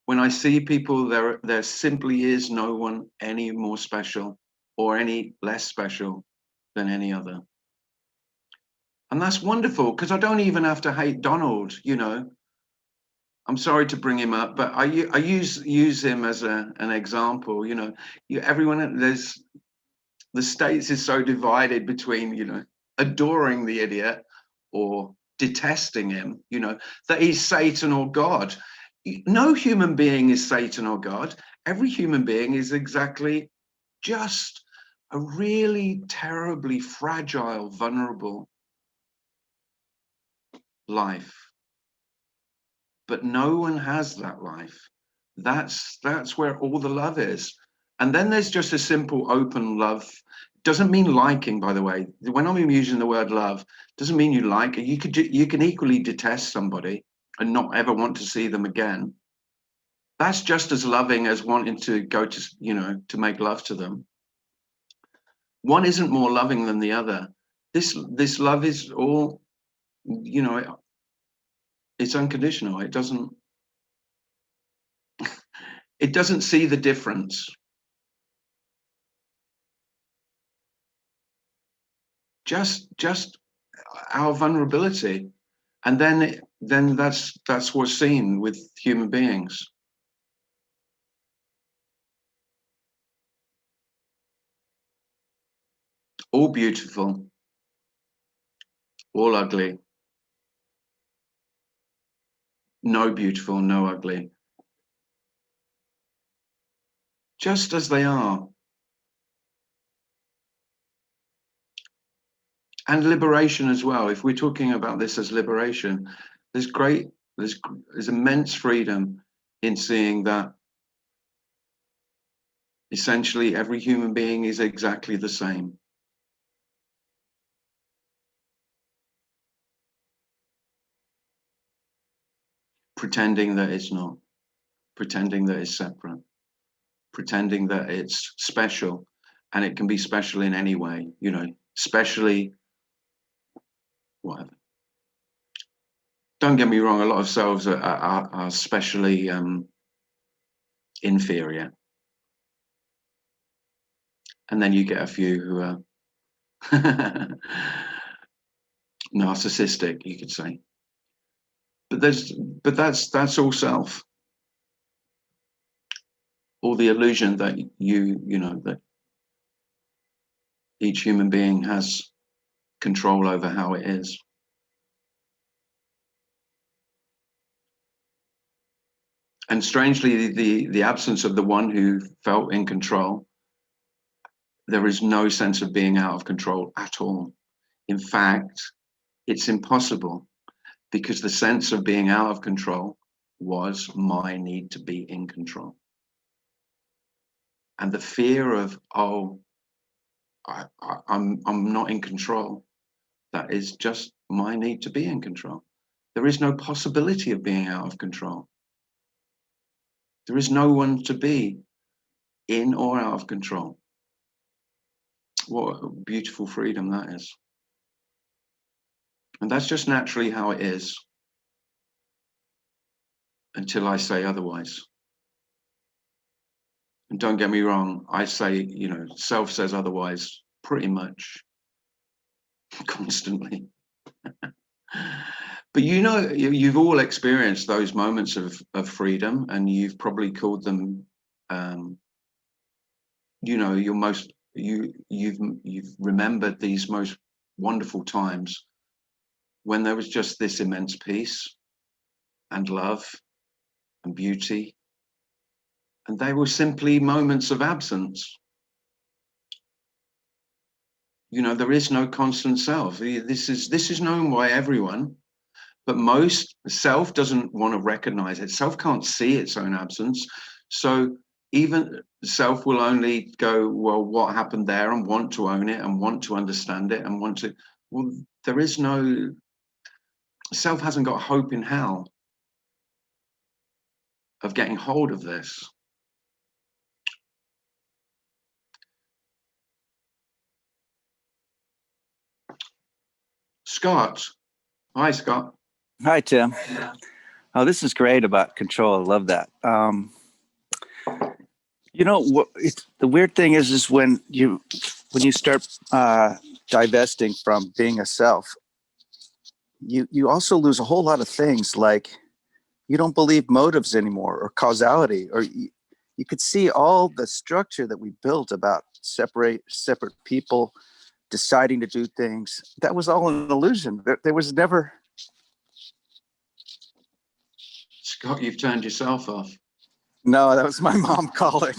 when I see people, there simply is no one any more special or any less special. than any other. And that's wonderful, because I don't even have to hate Donald, you know. I'm sorry to bring him up, but I use him as an example, you know. Everyone, the States is so divided between, you know, adoring the idiot or detesting him, you know, that he's Satan or God. No human being is Satan or God. Every human being is exactly just a really terribly fragile, vulnerable life. But no one has that life. That's where all the love is. And then there's just a simple open love. Doesn't mean liking, by the way. When I'm using the word love, doesn't mean you like it. You can equally detest somebody and not ever want to see them again. That's just as loving as wanting to go to, you know, to make love to them. One isn't more loving than the other. This love is all, you know, it's unconditional. It doesn't see the difference. Just our vulnerability. And then that's what's seen with human beings. All beautiful, all ugly. No beautiful, no ugly. Just as they are. And liberation as well. If we're talking about this as liberation, there's immense freedom in seeing that essentially every human being is exactly the same. Pretending that it's not, pretending that it's separate, pretending that it's special, and it can be special in any way, you know, especially whatever. Don't get me wrong, a lot of selves are specially inferior. And then you get a few who are narcissistic, you could say. But that's all self. All the illusion that you know, that each human being has control over how it is. And strangely, the absence of the one who felt in control, there is no sense of being out of control at all. In fact, it's impossible, because the sense of being out of control was my need to be in control. And the fear of, oh, I'm not in control, that is just my need to be in control. There is no possibility of being out of control. There is no one to be in or out of control. What a beautiful freedom that is. And that's just naturally how it is, until I say otherwise. And don't get me wrong, I say, you know, self says otherwise pretty much constantly. But you know, you've all experienced those moments of freedom, and you've probably called them, you know, you've remembered these most wonderful times when there was just this immense peace and love and beauty, and they were simply moments of absence. You know, there is no constant self. This is known by everyone, but most self doesn't want to recognize it. Self can't see its own absence. So even self will only go, well, what happened there, and want to own it and want to understand it and want to, well, there is no, self hasn't got hope in hell of getting hold of this. Scott. Hi, Scott. Hi, Tim. Oh, this is great about control. I love that. You know, the weird thing is when you start divesting from being a self, you also lose a whole lot of things, like you don't believe motives anymore, or causality, or you could see all the structure that we built about separate people deciding to do things. That was all an illusion. There was never. Scott, you've turned yourself off. No, that was my mom calling.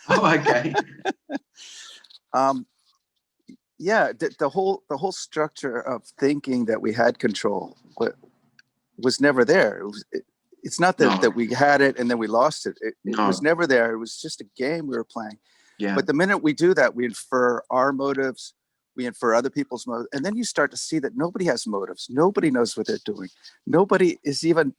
Oh, okay. Yeah, the whole structure of thinking that we had control was never there. It's not that, No. that we had it and then we lost it. It No. was never there. It was just a game we were playing. Yeah. But the minute we do that, we infer our motives, we infer other people's motives, and then you start to see that nobody has motives. Nobody knows what they're doing. Nobody is even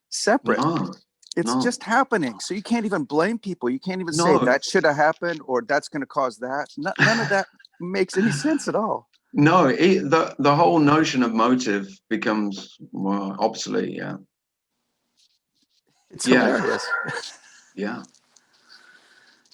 separate. No. It's No. just happening. So you can't even blame people. You can't even No. say that should have happened or that's going to cause that. None of that makes any sense at all. No, the whole notion of motive becomes obsolete. Yeah. It's Yeah. hilarious. Yeah.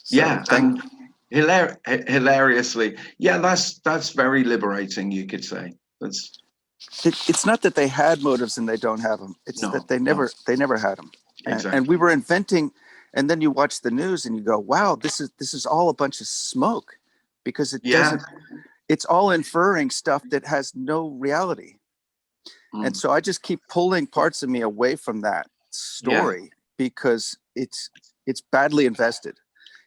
So, Yeah. And hilariously, yeah, that's very liberating, you could say. it's not that they had motives and they don't have them. It's that they never had them. Exactly. And we were inventing. And then you watch the news and you go, wow, this is all a bunch of smoke, because it doesn't. It's all inferring stuff that has no reality. And so I just keep pulling parts of me away from that story because it's badly invested.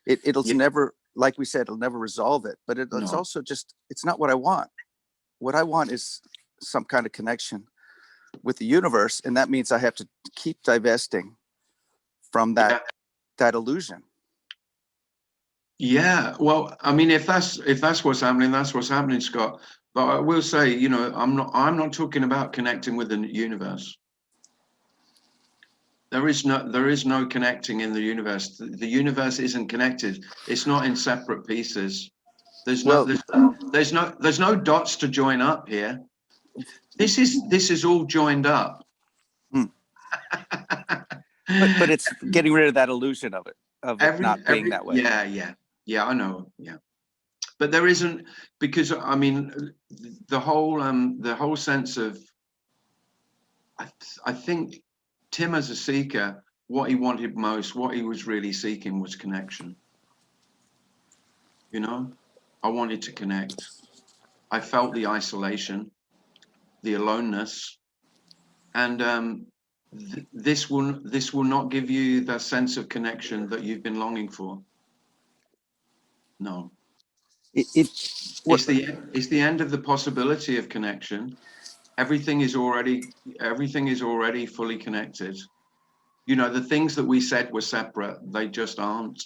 It'll never, like we said, it'll never resolve it. But it's also just, it's not what I want. What I want is some kind of connection with the universe, and that means I have to keep divesting from that illusion. Yeah, well, I mean, if that's what's happening, that's what's happening, Scott. But I will say, you know, I'm not talking about connecting with the universe. There is no connecting in the universe. The universe isn't connected. It's not in separate pieces. There's no dots to join up here. This is all joined up. But it's getting rid of that illusion of it not being that way. Yeah, I know. Yeah, but there isn't, because I mean, the whole sense of, I think Tim as a seeker, what he wanted most, what he was really seeking was connection. You know, I wanted to connect. I felt the isolation, the aloneness, and this will not give you the sense of connection that you've been longing for. No. It's the end of the possibility of connection. Everything is already fully connected. You know, the things that we said were separate, they just aren't.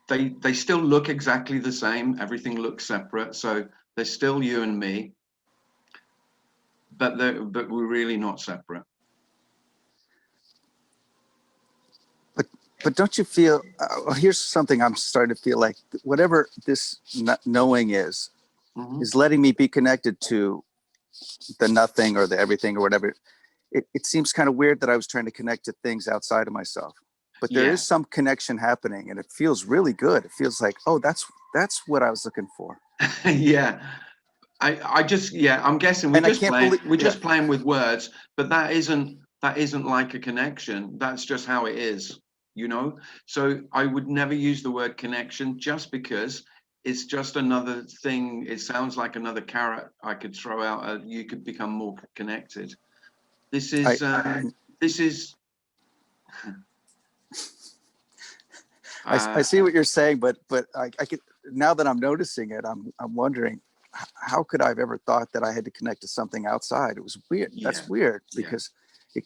They still look exactly the same. Everything looks separate. So they're still you and me, but we're really not separate. But don't you feel, here's something I'm starting to feel like, whatever this knowing is letting me be connected to the nothing or the everything or whatever. It seems kind of weird that I was trying to connect to things outside of myself, but there is some connection happening, and it feels really good. It feels like, oh, that's what I was looking for. Yeah. I'm guessing we're just playing with words, but that isn't like a connection. That's just how it is, you know? So I would never use the word connection, just because it's just another thing. It sounds like another carrot I could throw out. You could become more connected. This is I see what you're saying, but I could, now that I'm noticing it, I'm wondering, how could I have ever thought that I had to connect to something outside? It was weird. That's weird, because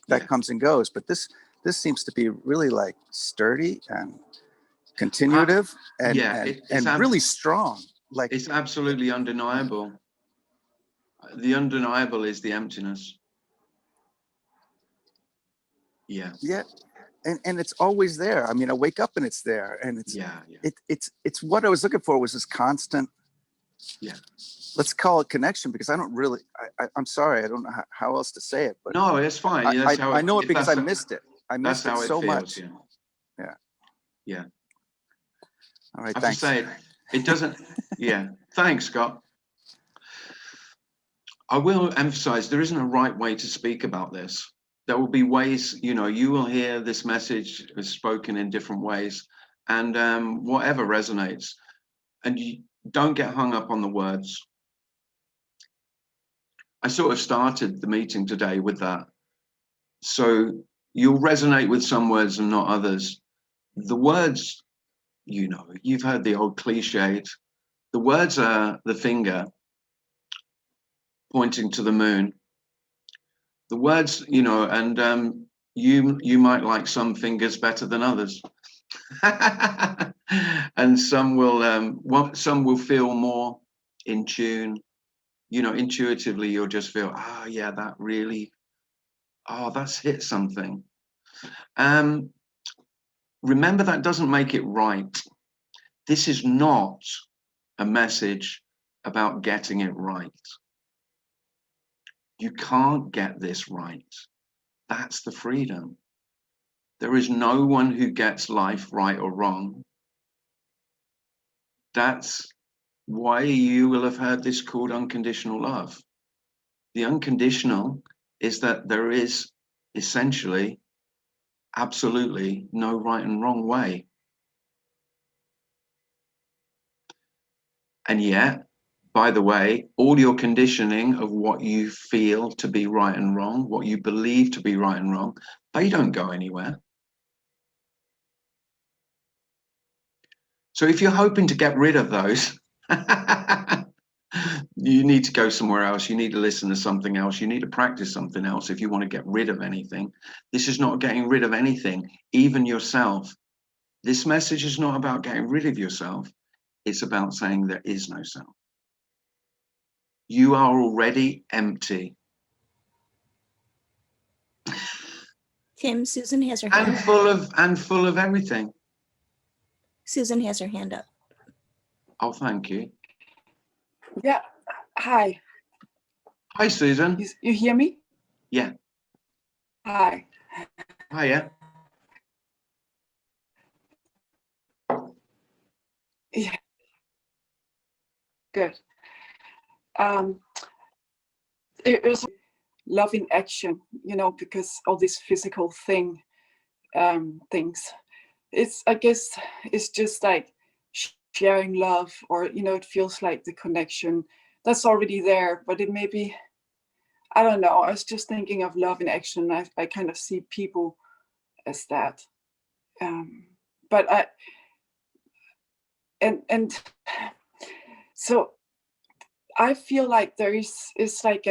that comes and goes. But this seems to be really like sturdy and continuative and really strong. Like, it's absolutely undeniable. The undeniable is the emptiness. Yeah. Yeah. And it's always there. I mean, I wake up and it's there, and it's what I was looking for, was this constant. Yeah. Let's call it connection, because I don't really. I'm sorry, I don't know how else to say it. But no, it's fine. I know it because I missed it. I missed it so much. Yeah. All right. I have Thanks. to say, it doesn't. Yeah. Thanks, Scott. I will emphasize there isn't a right way to speak about this. There will be ways, you know, you will hear this message spoken in different ways, and whatever resonates. And you don't get hung up on the words. I sort of started the meeting today with that. So you'll resonate with some words and not others. The words, you know, you've heard the old cliched. The words are the finger pointing to the moon. The words, you know, and you might like some fingers better than others. And some will feel more in tune. You know, intuitively you'll just feel, ah, yeah, that really, oh, that's hit something. Remember, that doesn't make it right. This is not a message about getting it right. You can't get this right. That's the freedom. There is no one who gets life right or wrong. That's why you will have heard this called unconditional love. The unconditional is that there is essentially absolutely no right and wrong way. And yet, by the way, all your conditioning of what you feel to be right and wrong, what you believe to be right and wrong, they don't go anywhere. So if you're hoping to get rid of those, you need to go somewhere else. You need to listen to something else. You need to practice something else if you want to get rid of anything. This is not getting rid of anything, even yourself. This message is not about getting rid of yourself. It's about saying there is no self. You are already empty. Tim, Susan has her hand up. And full of everything. Susan has her hand up. Oh, thank you. Yeah. Hi. Hi, Susan. You hear me? Yeah. Hi. Hiya. Yeah. Good. It was love in action, you know, because all these physical things. It's, I guess, it's just like sharing love, or, you know, it feels like the connection that's already there, but it may be, I don't know. I was just thinking of love in action. I kind of see people as that. But so I feel like there is like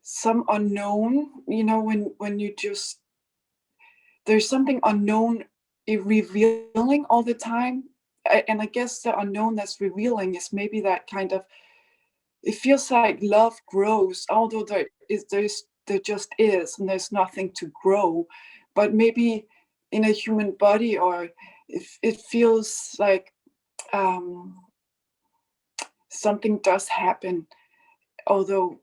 some unknown, you know, when you just, there's something unknown revealing all the time. And I guess the unknown that's revealing is maybe that kind of, it feels like love grows, although there just is, and there's nothing to grow. But maybe in a human body, or if it feels like something does happen, although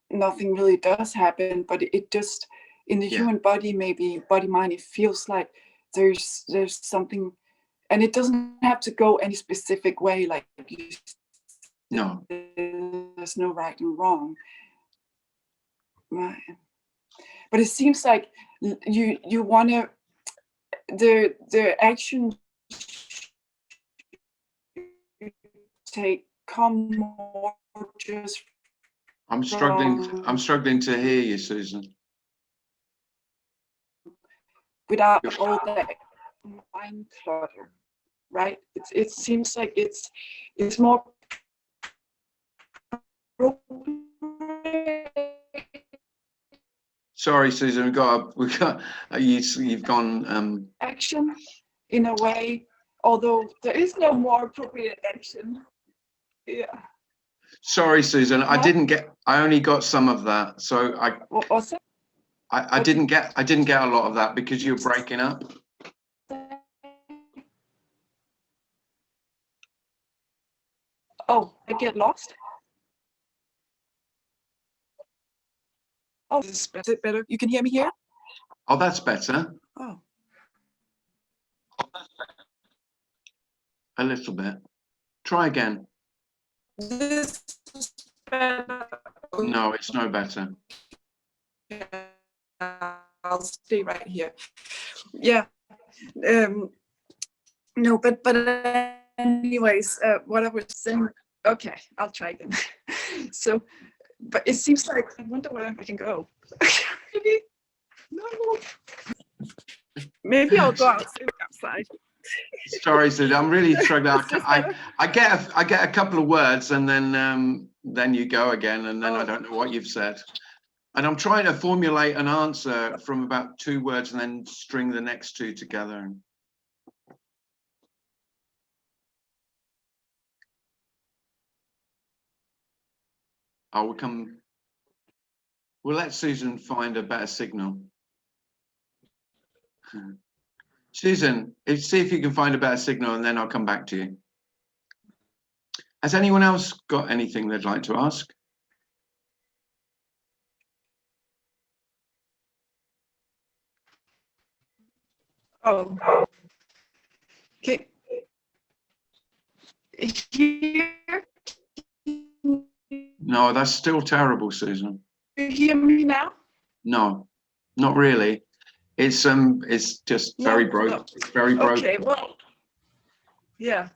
nothing really does happen, but it just, in the human body, maybe body mind, it feels like there's something, and it doesn't have to go any specific way, like No. There's no right and wrong, right? But it seems like you want to, the action come more just. I'm struggling to hear you, Susan. Without all that mind clutter, right? It seems like it's more. Sorry, Susan. You've gone. Action, in a way, although there is no more appropriate action. Yeah. Sorry, Susan. I only got some of that. So What was it? I didn't get a lot of that because you're breaking up. Oh, I get lost. Oh, is it better? You can hear me here? Oh, that's better. Oh. A little bit. Try again. This is better? No, it's no better. I'll stay right here. Yeah. No, but anyways, what I was saying. Okay, I'll try again. So, but it seems like I wonder where I can go. Maybe, no. Maybe I'll go outside. Sorry, Sid, I'm really struggling. I get a couple of words, and then you go again, and then I don't know what you've said. And I'm trying to formulate an answer from about 2 words and then string the next 2 together. We'll let Susan find a better signal. Susan, see if you can find a better signal, and then I'll come back to you. Has anyone else got anything they'd like to ask? Oh, okay. Here. No, that's still terrible, Susan. You hear me now? No, not really. It's just very broken. No. Very broken. Okay, well, yeah.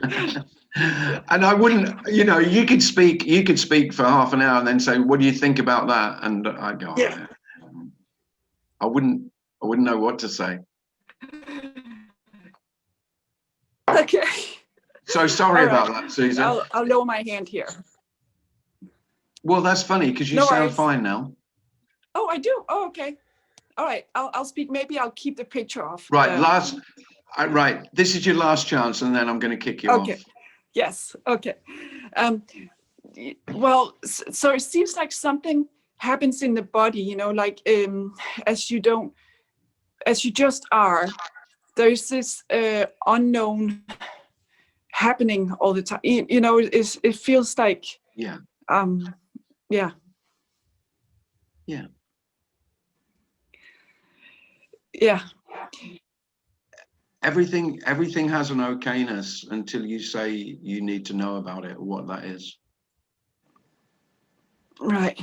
And I wouldn't, you could speak for half an hour and then say, what do you think about that? And I go, Yeah. I wouldn't know what to say. Okay. So sorry All right. about that, Susan. I'll lower my hand here. Well, that's funny because you No sound worries. fine now. Oh, I do. Oh, okay. All right. I'll speak. Maybe I'll keep the picture off. Right. Right. This is your last chance, and then I'm going to kick you off. Okay. Yes. Okay. Well, so it seems like something happens in the body, like as you just are, there's this unknown happening all the time. It feels like yeah. Yeah. Yeah. Yeah. Everything has an okayness until you say you need to know about it or what that is. Right.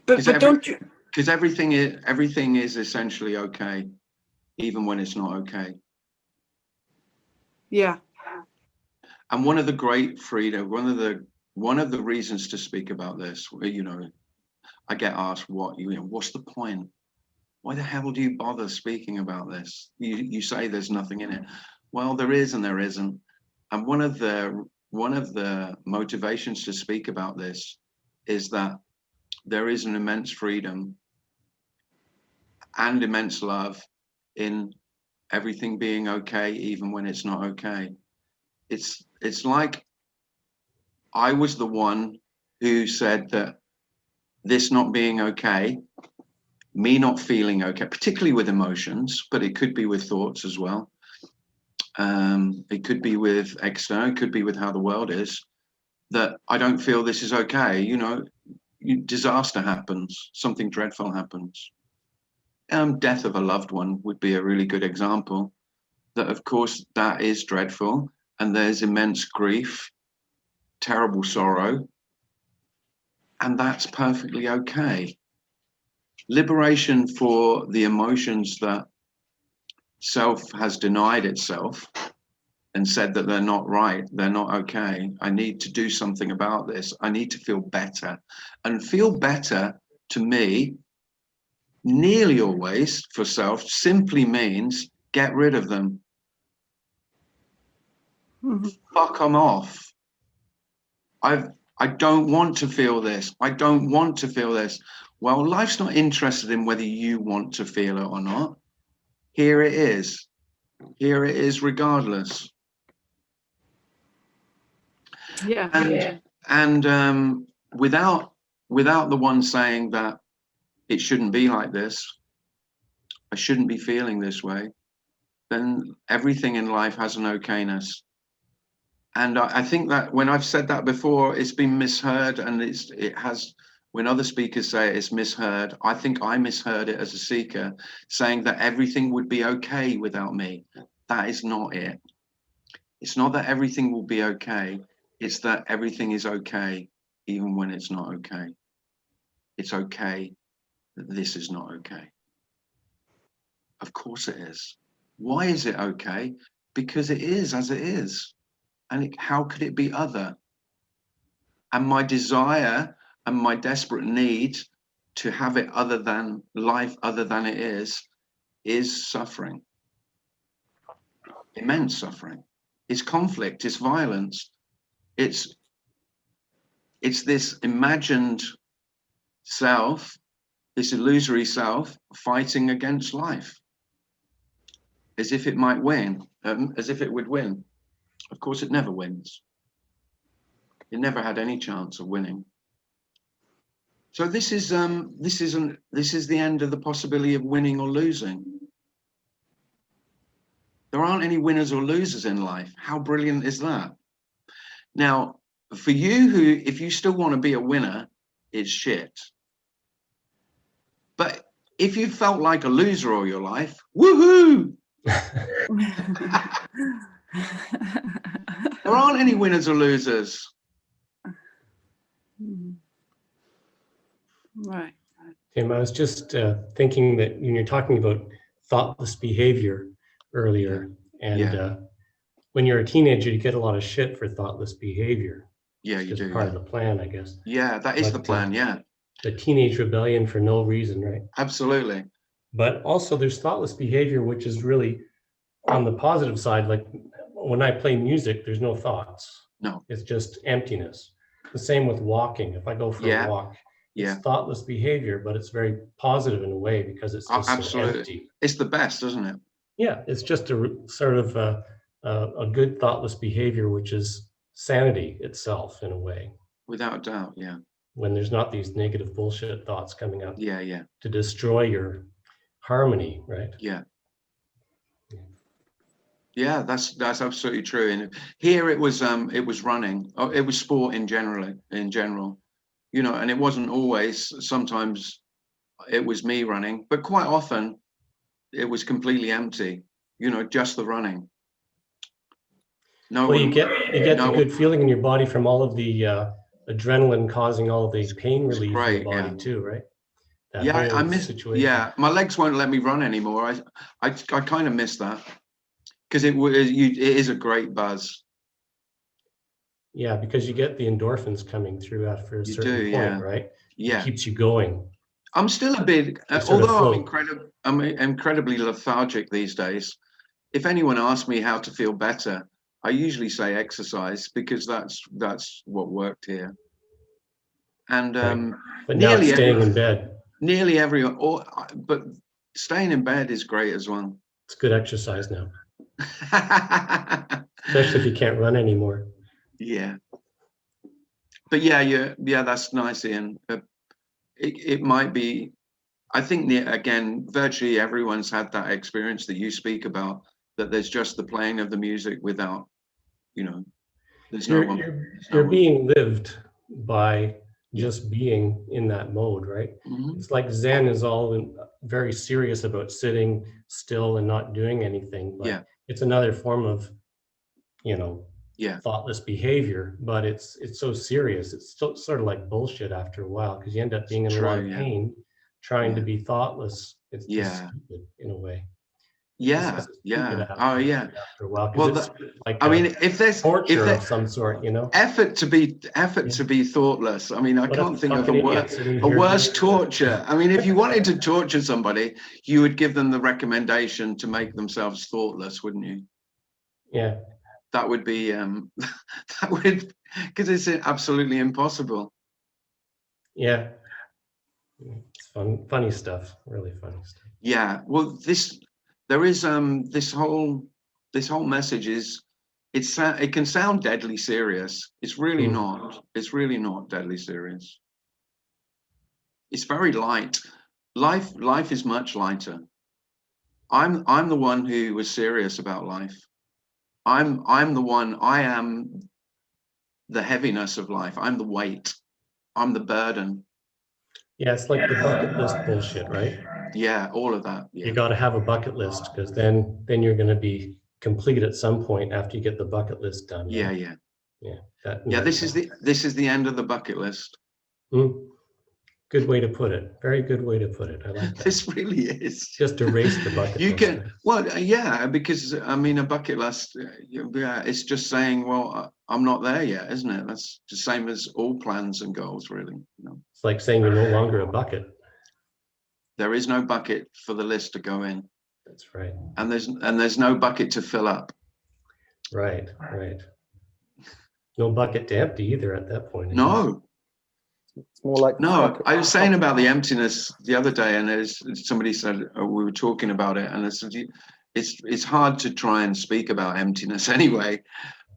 But don't you? Because everything is essentially okay, even when it's not okay. Yeah. And one of the great freedom, one of the reasons to speak about this, I get asked what's the point? Why the hell do you bother speaking about this? You say there's nothing in it. Well, there is and there isn't. And one of the motivations to speak about this is that there is an immense freedom and immense love in everything being okay, even when it's not okay. It's like I was the one who said that this not being okay, me not feeling okay, particularly with emotions, but it could be with thoughts as well. It could be with external, it could be with how the world is, that I don't feel this is okay. Disaster happens, something dreadful happens. Death of a loved one would be a really good example. That, of course, that is dreadful, and there's immense grief, terrible sorrow, and that's perfectly okay. Liberation for the emotions that self has denied itself and said that they're not right, they're not okay. I need to do something about this. I need to feel better. And feel better, to me, nearly always for self, simply means get rid of them. Mm-hmm. Fuck them off. I don't want to feel this. I don't want to feel this. Well, life's not interested in whether you want to feel it or not. Here it is. Here it is regardless. Yeah. And without the one saying that it shouldn't be like this, I shouldn't be feeling this way, then everything in life has an okayness. And I think that when I've said that before, it's been misheard, and it has, when other speakers say it's misheard, I think I misheard it as a seeker, saying that everything would be okay without me. That is not it. It's not that everything will be okay. It's that everything is okay, even when it's not okay. It's okay that this is not okay. Of course it is. Why is it okay? Because it is as it is. And how could it be other? And my desire and my desperate need to have it other than life, other than it is suffering. Immense suffering. It's conflict, it's violence. It's this imagined self, this illusory self fighting against life. As if it might win, as if it would win. Of course, it never wins. It never had any chance of winning. So this is the end of the possibility of winning or losing. There aren't any winners or losers in life. How brilliant is that? Now, for you if you still want to be a winner, it's shit. But if you felt like a loser all your life, woohoo! There aren't any winners or losers. Right. Tim, I was just thinking that when you're talking about thoughtless behavior earlier, and when you're a teenager, you get a lot of shit for thoughtless behavior. Yeah, it's you just do. part of the plan, I guess. Yeah, that is the plan. Yeah, the teenage rebellion for no reason, right? Absolutely. But also, there's thoughtless behavior, which is really on the positive side. Like when I play music, there's no thoughts. No, it's just emptiness. The same with walking. If I go for a walk, it's thoughtless behavior, but it's very positive in a way because it's just so empty. It's the best, isn't it? Yeah, it's just a sort of a good thoughtless behavior, which is sanity itself in a way. Without a doubt, yeah. When there's not these negative bullshit thoughts coming up. Yeah. To destroy your harmony, right? Yeah. Yeah, that's absolutely true. And here it was running. Oh, it was sport in general, you know, and it wasn't always. Sometimes it was me running, but quite often it was completely empty. You know, just the running. Well, you get the good feeling in your body from all of the adrenaline causing all of the pain relief in the body too, right? That I miss. Situation. Yeah, my legs won't let me run anymore. I kind of miss that. Because it is a great buzz. Yeah, because you get the endorphins coming through after a certain point, right? Yeah, it keeps you going. I'm still a bit, although I'm incredibly lethargic these days. If anyone asks me how to feel better, I usually say exercise because that's what worked here. And but now it's staying in bed. Nearly everyone, but staying in bed is great as well. It's good exercise now. Especially if you can't run anymore. Yeah. But yeah, that's nice, Ian. It might be, I think, again, virtually everyone's had that experience that you speak about, that there's just the playing of the music without, you know, there's no one. You're being lived by just being in that mode, right? Mm-hmm. It's like Zen is all very serious about sitting still and not doing anything. But it's another form of, you know, thoughtless behavior, but it's so serious. It's still sort of like bullshit after a while because you end up being in a lot of pain trying to be thoughtless. It's just stupid in a way. Yeah. Oh yeah. After a while, well, it's like I mean, if there's torture of some sort, you know, effort to be thoughtless. I mean, I can't think of a worse torture. I mean, if you wanted to torture somebody, you would give them the recommendation to make themselves thoughtless, wouldn't you? Yeah. That would be because it's absolutely impossible. Yeah. It's funny stuff. Really funny stuff. Yeah. Well, there is this whole message is it can sound deadly serious. It's really not. It's really not deadly serious. It's very light. Life is much lighter. I'm the one who was serious about life. I'm the one. I am the heaviness of life. I'm the weight. I'm the burden. Yeah, it's like the bucket list bullshit, right? Yeah, all of that. Yeah. You got to have a bucket list because then you're going to be complete at some point after you get the bucket list done. Right? Yeah. That, Yeah, this is the end of the bucket list. Good way to put it. Very good way to put it. I like that. This really is. Just erase the bucket You list. can, well, yeah, because I mean, a bucket list, yeah, it's just saying, well, I'm not there yet, isn't it? That's the same as all plans and goals, really. You know? It's like saying you're no longer a bucket. There is no bucket for the list to go in. That's right. And there's no bucket to fill up. Right, right. No bucket to empty either at that point. No. It's more like no. I was saying about the emptiness the other day, and somebody said we were talking about it, and I said it's hard to try and speak about emptiness anyway.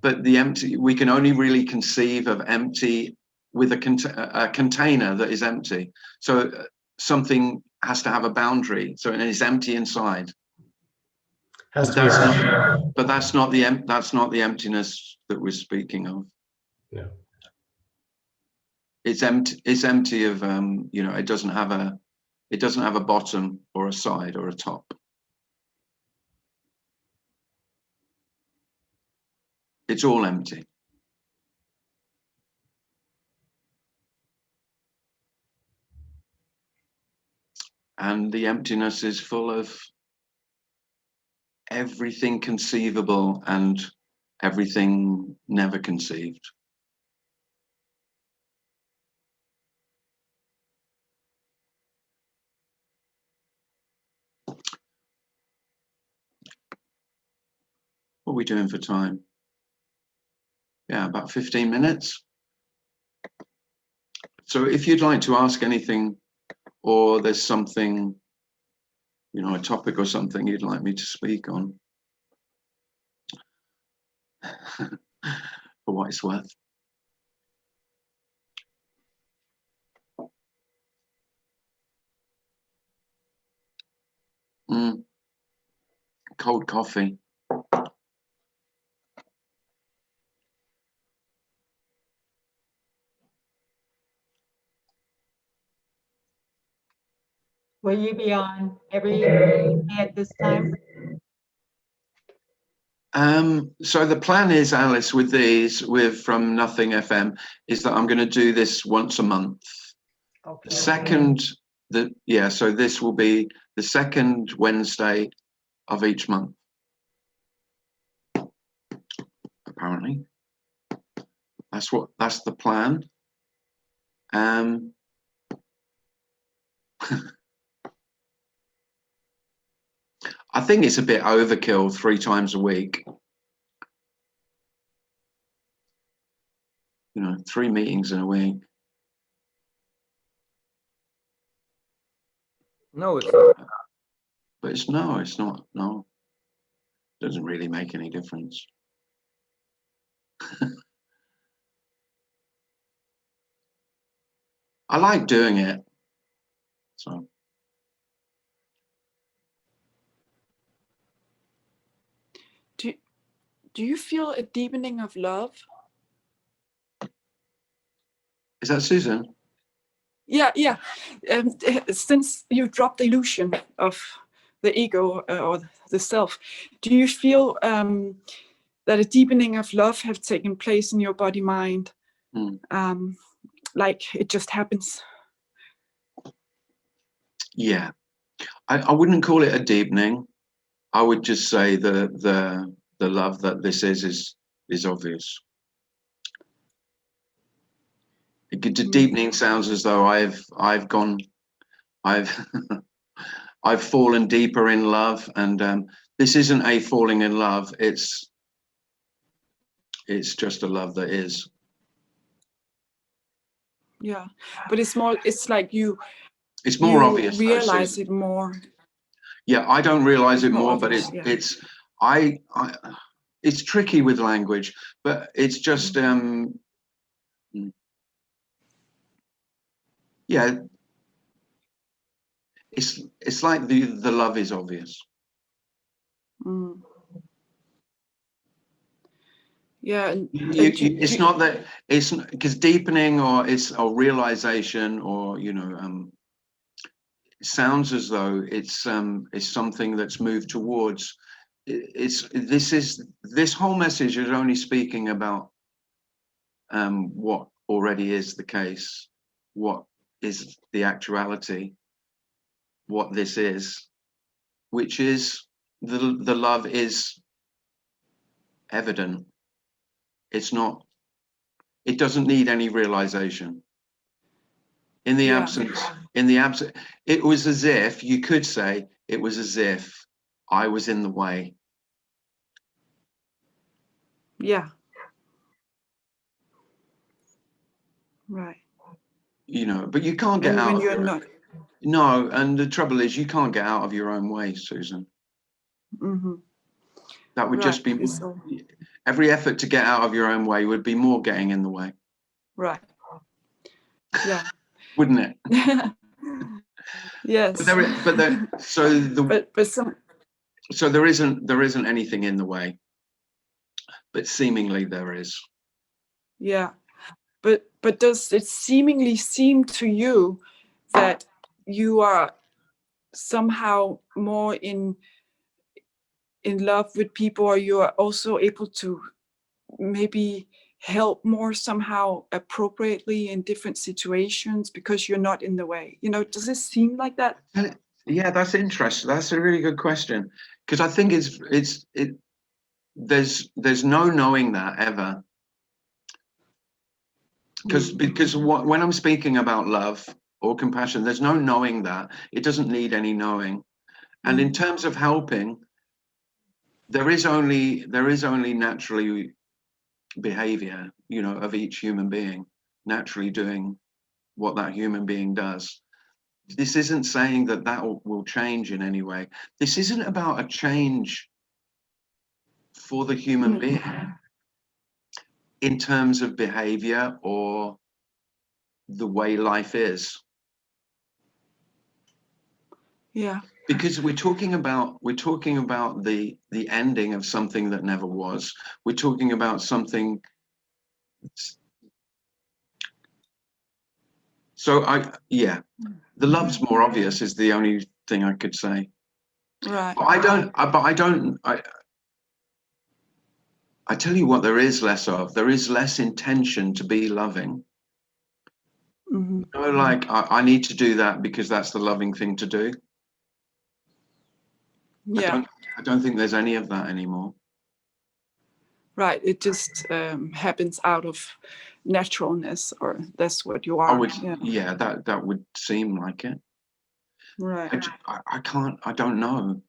But the empty, we can only really conceive of empty with a container that is empty. So something has to have a boundary, so it is empty inside. But that's not the emptiness that we're speaking of. No. It's empty of you know, it doesn't have a bottom or a side or a top. It's all empty. And the emptiness is full of everything conceivable and everything never conceived. What are we doing for time? Yeah, about 15 minutes. So if you'd like to ask anything, or there's something, you know, a topic or something you'd like me to speak on, for what it's worth. Cold coffee. Will you be on every day at this time? So the plan is, Alice, with these, from Nothing FM, is that I'm going to do this once a month. Okay. So this will be the second Wednesday of each month. Apparently, that's the plan. I think it's a bit overkill 3 times a week. You know, 3 meetings in a week. No, it's not. But it's not. No, doesn't really make any difference. I like doing it. So. Do you feel a deepening of love? Is that Susan? Yeah. Since you dropped the illusion of the ego or the self, do you feel that a deepening of love have taken place in your body mind? Like it just happens? Yeah, I wouldn't call it a deepening. I would just say the love that this is obvious. Deepening sounds as though I've I've fallen deeper in love, and this isn't a falling in love. It's just a love that is. Yeah, but it's more. It's like you. It's more obvious. Realize it more. Yeah, I don't realize it more, but obvious, it's tricky with language, but it's just yeah, it's like the love is obvious. Yeah, it's not that, it's because deepening or realization, or you know, it sounds as though it's something that's moved towards. This whole message is only speaking about what already is the case, what is the actuality, what this is, which is the love is evident. It's not, it doesn't need any realization. In the absence, it was as if, you could say, it was as if I was in the way. Yeah. Right. You know, but you can't get And out when of you're your, not. no, and the trouble is you can't get out of your own way, Susan. Mm-hmm. That would just be, So, every effort to get out of your own way would be more getting in the way. right. Yeah. Wouldn't it? Yes. So there isn't anything in the way, but seemingly there is. Yeah. But does it seemingly seem to you that you are somehow more in love with people, or you are also able to maybe help more somehow appropriately in different situations because you're not in the way? You know, does it seem like that? Yeah, that's interesting. That's a really good question, because I think there's no knowing that ever. Because when I'm speaking about love or compassion, there's no knowing that. It doesn't need any knowing. And in terms of helping, there is only naturally behavior, you know, of each human being naturally doing what that human being does. This isn't saying that will change in any way. This isn't about a change for the human being in terms of behavior or the way life is. Yeah. Because we're talking about the ending of something that never was. We're talking about something. So the love's more obvious is the only thing I could say. Right. But I tell you what, there is less of. There is less intention to be loving. Mm-hmm. You know, like I need to do that because that's the loving thing to do. Yeah. I don't think there's any of that anymore. Right. It just happens out of naturalness, or that's what you are. Yeah, that would seem like it. Right. I can't. I don't know.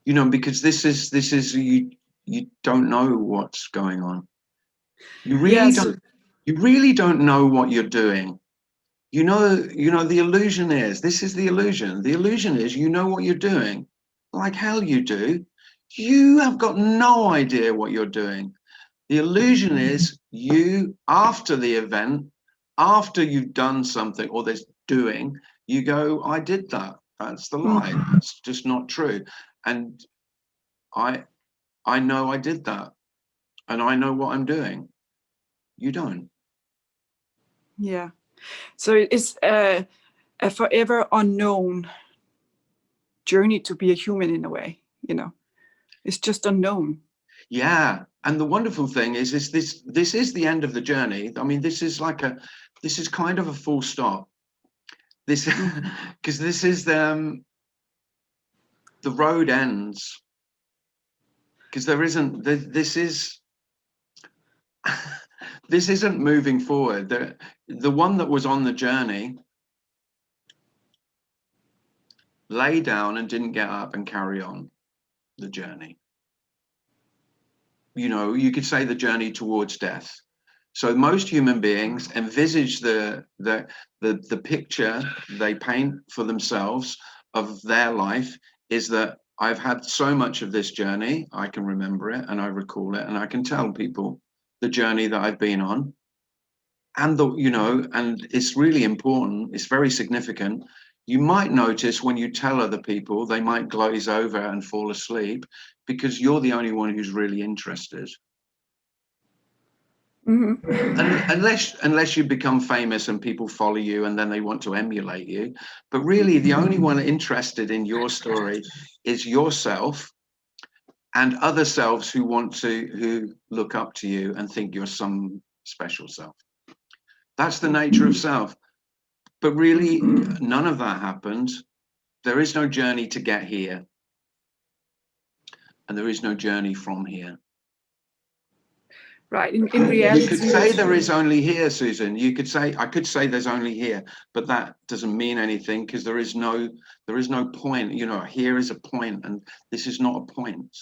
You know, because this is you don't know what's going on. You really don't know what you're doing. You know, the illusion is, this is the illusion. The illusion is you know what you're doing. Like hell you do. You have got no idea what you're doing. The illusion is you, after the event, after you've done something or there's doing, you go, I did that. That's the lie. It's just not true. And I know I did that. And I know what I'm doing. You don't. Yeah. So it's a forever unknown journey to be a human in a way, you know. It's just unknown. Yeah. And the wonderful thing is this is the end of the journey. I mean, this is kind of a full stop. This because this is the road ends. Because there isn't this isn't moving forward. The one that was on the journey lay down and didn't get up and carry on the journey. You know, you could say the journey towards death. So most human beings envisage the picture they paint for themselves of their life is that I've had so much of this journey, I can remember it and I recall it and I can tell people the journey that I've been on. And and it's really important, it's very significant. You might notice when you tell other people, they might glaze over and fall asleep because you're the only one who's really interested. Unless you become famous and people follow you and then they want to emulate you. But really, the only one interested in your story is yourself. and other selves who look up to you and think you're some special self. That's the nature of self. But really, none of that happened. There is no journey to get here. And there is no journey from here. Right. In reality, you could say there is only here, Susan. You could say, I could say there's only here, but that doesn't mean anything because there is no point. You know, here is a point, and this is not a point.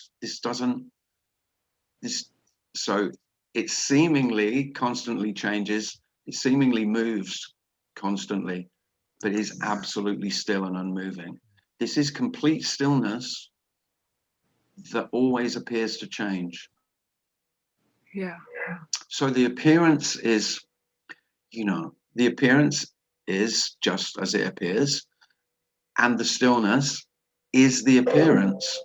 So it seemingly constantly changes. It seemingly moves constantly, but is absolutely still and unmoving. This is complete stillness that always appears to change. Yeah. So the appearance is, you know, the appearance is just as it appears, and the stillness is the appearance.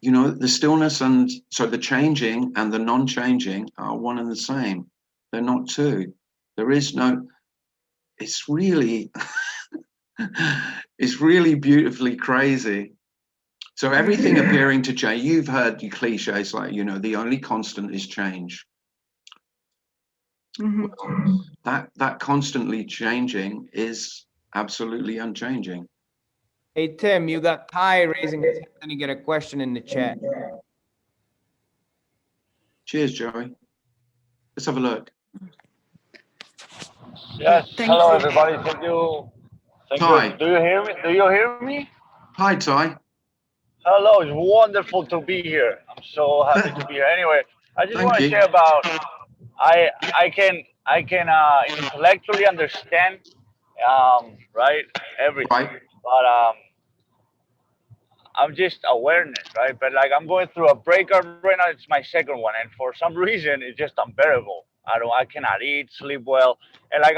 You know, the stillness and so the changing and the non-changing are one and the same. They're not two. There is no, it's really, it's really beautifully crazy. So everything appearing to change, you've heard your cliches like, you know, the only constant is change. Mm-hmm. That constantly changing is absolutely unchanging. Hey, Tim, you got Ty raising his hand and you get a question in the chat. Cheers, Joey. Let's have a look. Yes, Thank hello you. everybody. Thank you. Thank Ty. you. Do you hear me? Do you hear me? Hi, Ty. Hello, it's wonderful to be here. I'm so happy to be here. Anyway, I just Thank want to you. share about I can intellectually understand right everything, Right. but I'm just awareness, right? But like I'm going through a breakup right now. It's my second one, and for some reason it's just unbearable. I cannot eat, sleep well, and like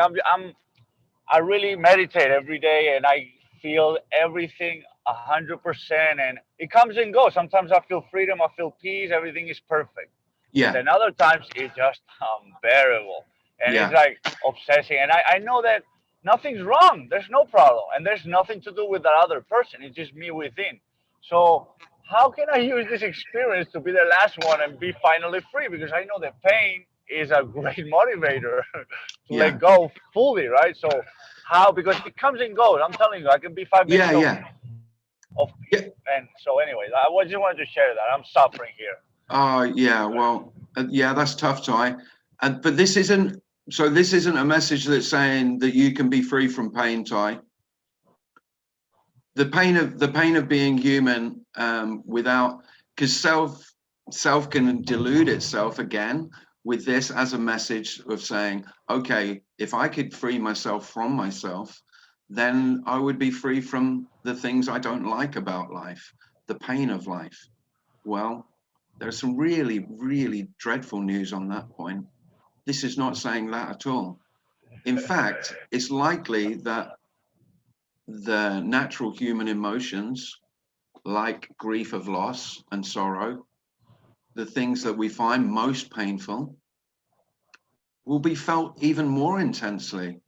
I really meditate every day, and I feel everything 100%, and it comes and goes. Sometimes I feel freedom, I feel peace, everything is perfect. Yeah. And then other times it's just unbearable, and Yeah. it's like obsessing. And I know that nothing's wrong. There's no problem, and there's nothing to do with that other person. It's just me within. So how can I use this experience to be the last one and be finally free? Because I know that pain is a great motivator to let go fully, right? So how, because it comes and goes. I'm telling you, I can be 5 minutes of peace. And so anyway, I just wanted to share that. I'm suffering here. Yeah, well, yeah, that's tough, Ty. But this isn't a message that's saying that you can be free from pain, Ty. The pain of being human without, because self can delude itself again with this as a message of saying, okay, if I could free myself from myself, then I would be free from the things I don't like about life, the pain of life. Well, there's some really, really dreadful news on that point. This is not saying that at all. In fact, it's likely that the natural human emotions, like grief of loss and sorrow, the things that we find most painful, will be felt even more intensely.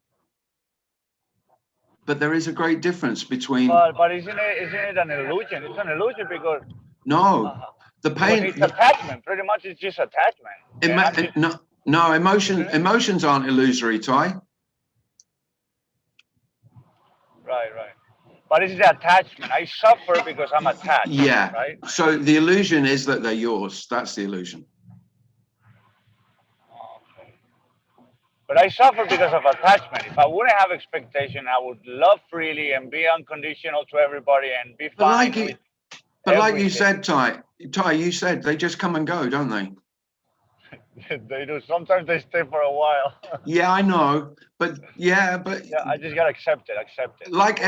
But there is a great difference between. But isn't it an illusion? It's an illusion because no, the pain. It's attachment. Pretty much, it's just attachment. No, emotions aren't illusory, Ty. Right. But it's the attachment. I suffer because I'm attached. Yeah. Right. So the illusion is that they're yours. That's the illusion. Okay. But I suffer because of attachment. If I wouldn't have expectation, I would love freely and be unconditional to everybody and be fine. But like you said, Ty, you said they just come and go, don't they? They do. Sometimes they stay for a while. Yeah, I know. But I just gotta accept it. Like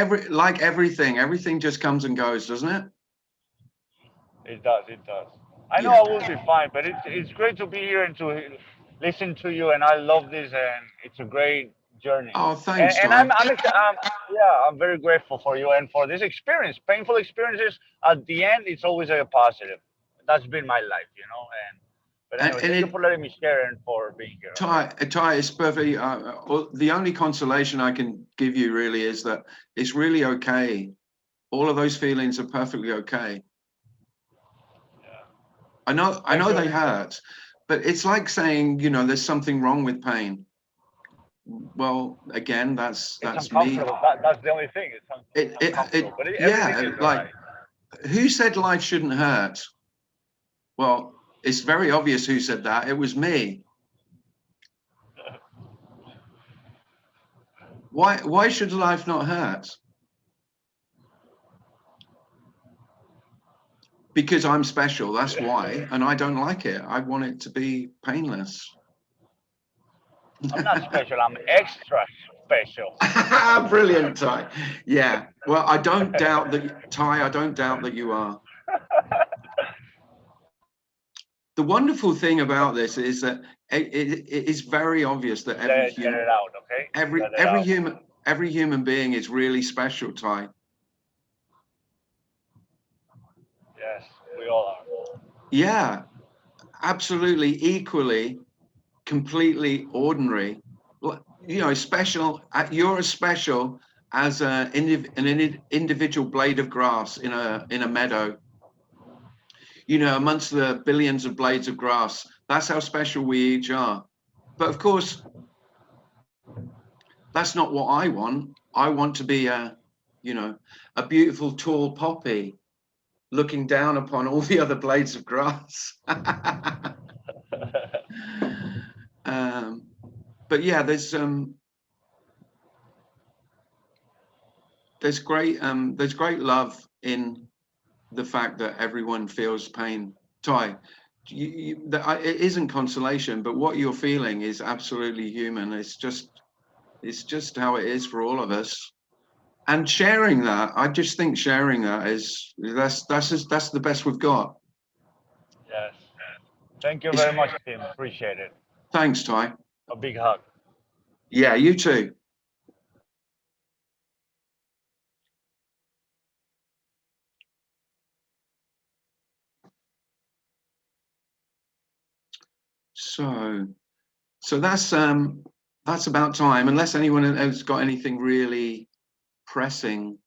everything just comes and goes, doesn't it? It does. I know I will be fine, but it's great to be here and to listen to you, and I love this, and it's a great journey. Oh, thanks, and Ty. I'm very grateful for you and for this experience. Painful experiences, at the end, it's always a positive. That's been my life, But anyway, thank you for letting me share and for being here. Ty, it's perfectly. The only consolation I can give you really is that it's really okay. All of those feelings are perfectly okay. I know they hurt, but it's like saying, you know, there's something wrong with pain. Well, again, that's me. That's the only thing. It's uncomfortable. But everything is like, right. Who said life shouldn't hurt? Well, it's very obvious who said that. It was me. Why should life not hurt? Because I'm special, that's why, and I don't like it. I want it to be painless. I'm not special, I'm extra special. Brilliant, Ty. Yeah, well, I don't doubt that, Ty, I don't doubt that you are. The wonderful thing about this is that it is very obvious that every human being is really special, Ty. Yes, we all are. Yeah, absolutely, equally, completely ordinary. You know, special. You're as special as an individual blade of grass in a meadow. You know, amongst the billions of blades of grass. That's how special we each are. But of course, that's not what I want. I want to be a beautiful tall poppy looking down upon all the other blades of grass. But yeah, there's great love in the fact that everyone feels pain. Ty, it isn't consolation, but what you're feeling is absolutely human. It's just how it is for all of us. And sharing that, I just think sharing that that's the best we've got. Yes. Thank you very much, Tim. Appreciate it. Thanks, Ty. A big hug. Yeah, you too. So that's about time, unless anyone has got anything really pressing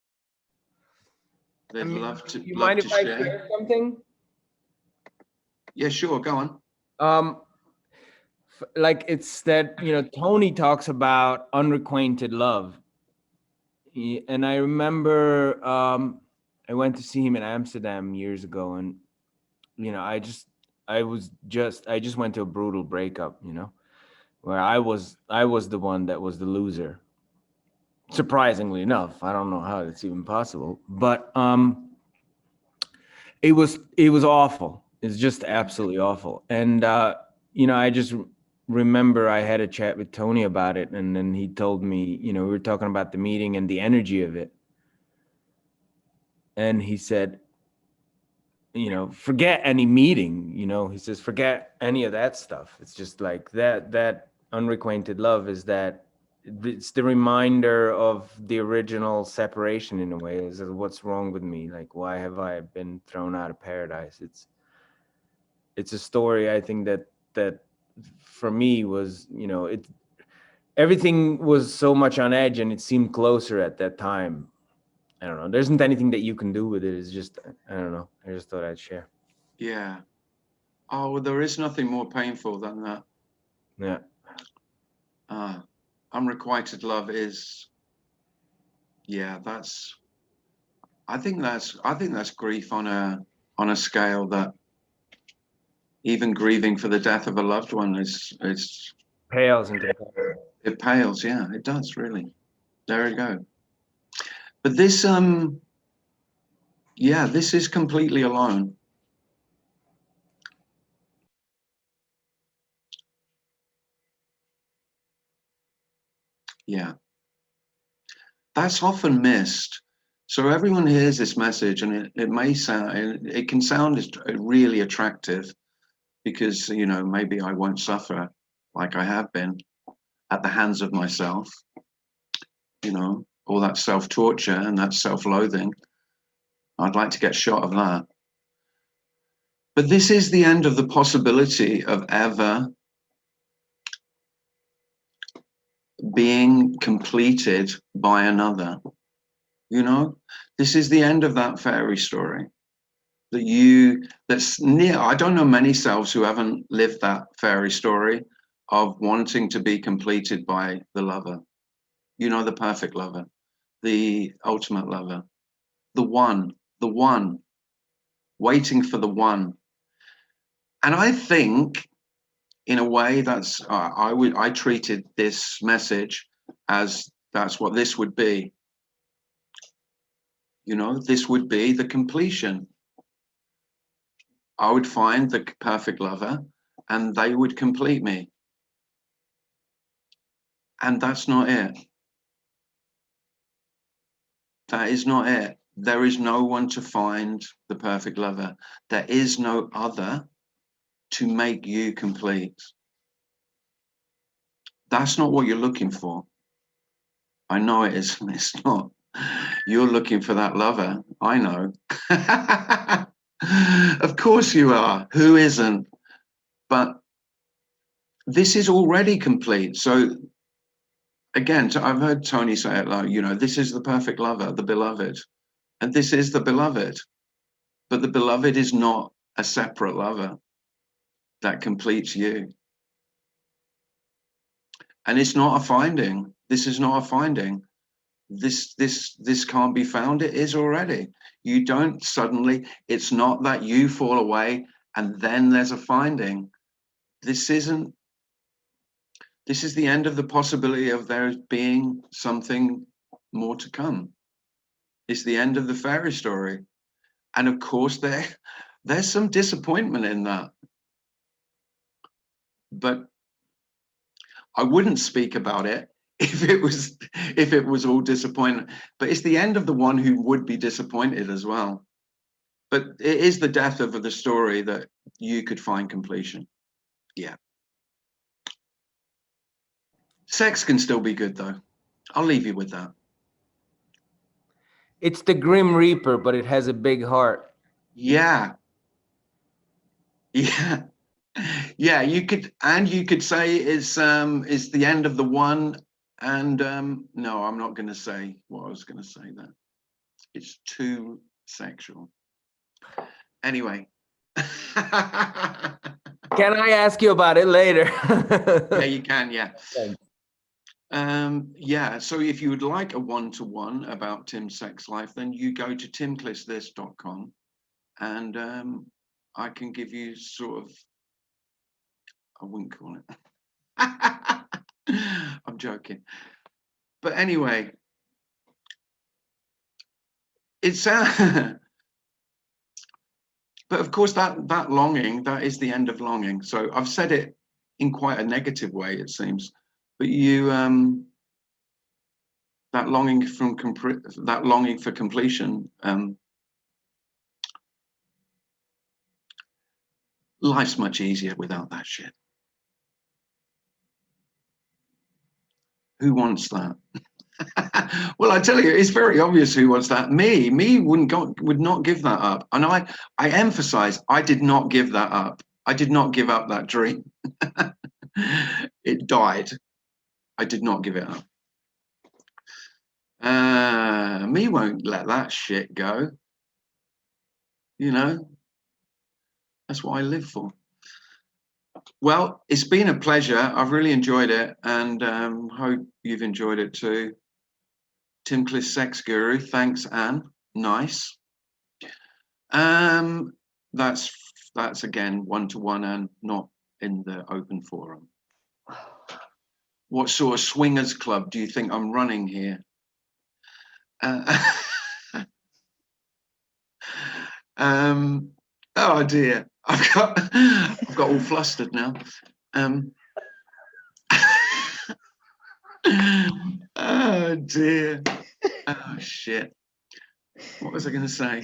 they'd love to you mind if I share. share something? Yeah, sure, go on. Like it's that, you know, Tony talks about unrequited love. And I remember I went to see him in Amsterdam years ago, and you know, I just went to a brutal breakup, you know, where I was the one that was the loser. Surprisingly enough, I don't know how it's even possible, but it was awful. It's just absolutely awful. And you know, I just remember I had a chat with Tony about it, and then he told me, you know, we were talking about the meeting and the energy of it, and he said, you know, forget any meeting, you know, he says, forget any of that stuff. It's just like that unrequited love is that it's the reminder of the original separation in a way. Is what's wrong with me? Like, why have I been thrown out of paradise? It's a story, I think, that for me was, you know, everything was so much on edge, and it seemed closer at that time. I don't know. There isn't anything that you can do with it. It's just, I don't know. I just thought I'd share. Yeah. Oh, well, there is nothing more painful than that. Yeah. Unrequited love is, yeah, I think that's grief on a scale that even grieving for the death of a loved one is pales into it pales. Yeah, it does, really. There you go. But this yeah, this is completely alone. Yeah, that's often missed. So everyone hears this message, and it may sound, it can sound really attractive, because, you know, maybe I won't suffer like I have been at the hands of myself, you know, all that self-torture and that self-loathing. I'd like to get shot of that. But this is the end of the possibility of ever being completed by another. You know, this is the end of that fairy story. that's near. I don't know many selves who haven't lived that fairy story of wanting to be completed by the lover, the perfect lover, the ultimate lover, the one, waiting for the one. And I think, in a way, that's I treated this message as that's what this would be. This would be the completion. I would find the perfect lover, and they would complete me. And that's not it. That is not it. There is no one to find the perfect lover. There is no other to make you complete. That's not what you're looking for. I know it isn't. It's not. You're looking for that lover. I know. Of course you are. Who isn't? But this is already complete. So again, I've heard Tony say it like, this is the perfect lover, the beloved. And this is the beloved. But the beloved is not a separate lover that completes you. And it's not a finding. This is not a finding. This can't be found. It is already. You don't suddenly, it's not that you fall away and then there's a finding. This is the end of the possibility of there being something more to come. It's the end of the fairy story. And of course there's some disappointment in that. But I wouldn't speak about it if it was all disappointment. But it's the end of the one who would be disappointed as well. But it is the death of the story that you could find completion. Yeah. Sex can still be good though. I'll leave you with that. It's the Grim Reaper, but it has a big heart. Yeah. Yeah. Yeah, you could say it's the end of the one, and no, I'm not going to say what I was going to say there. It's too sexual. Anyway. Can I ask you about it later? Yeah, you can. Yeah. Thanks. Yeah. So if you would like a one-to-one about Tim's sex life, then you go to timclissthis.com, and I can give you sort of. I wouldn't call it. I'm joking. But anyway, it's but of course that longing, that is the end of longing. So I've said it in quite a negative way, it seems. But you that longing for completion, life's much easier without that shit. Who wants that? Well, I tell you, it's very obvious who wants that. Me would not give that up. And I emphasize, I did not give that up. I did not give up that dream. It died. I did not give it up. Me won't let that shit go. That's what I live for. Well, it's been a pleasure. I've really enjoyed it, and hope you've enjoyed it too. Tim Cliss, Sex Guru. Thanks, Anne. Nice. That's again one-to-one and not in the open forum. What sort of swingers club do you think I'm running here? Oh dear, I've got all flustered now. Oh dear. Oh shit. What was I going to say?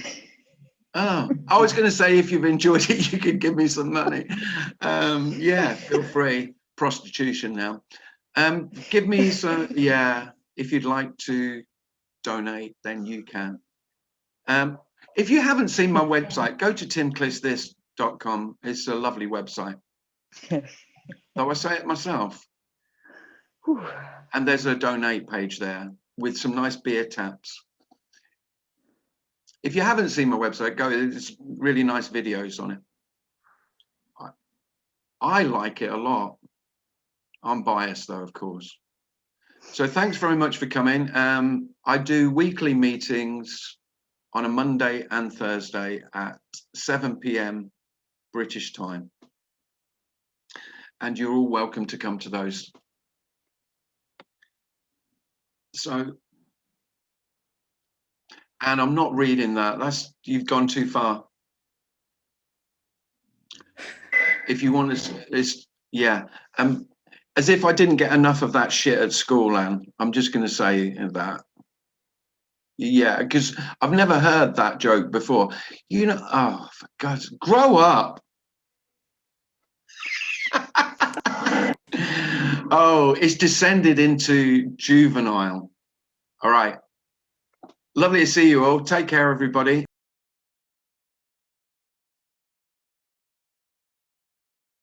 Oh, I was going to say if you've enjoyed it, you could give me some money. Yeah, feel free. Prostitution now. Give me some. Yeah, if you'd like to donate, then you can. If you haven't seen my website, go to timclissthis.com. It's a lovely website. Though I say it myself. And there's a donate page there with some nice beer taps. if you haven't seen my website, go. There's really nice videos on it. I like it a lot. I'm biased though, of course. So thanks very much for coming. I do weekly meetings on a Monday and Thursday at 7 p.m. British time. And you're all welcome to come to those. So, and I'm not reading that. You've gone too far. If you want to, yeah. As if I didn't get enough of that shit at school, Anne. I'm just going to say that. Yeah, because I've never heard that joke before. You know, oh, for God's sake, grow up. Oh, it's descended into juvenile. All right. Lovely to see you all. Take care, everybody.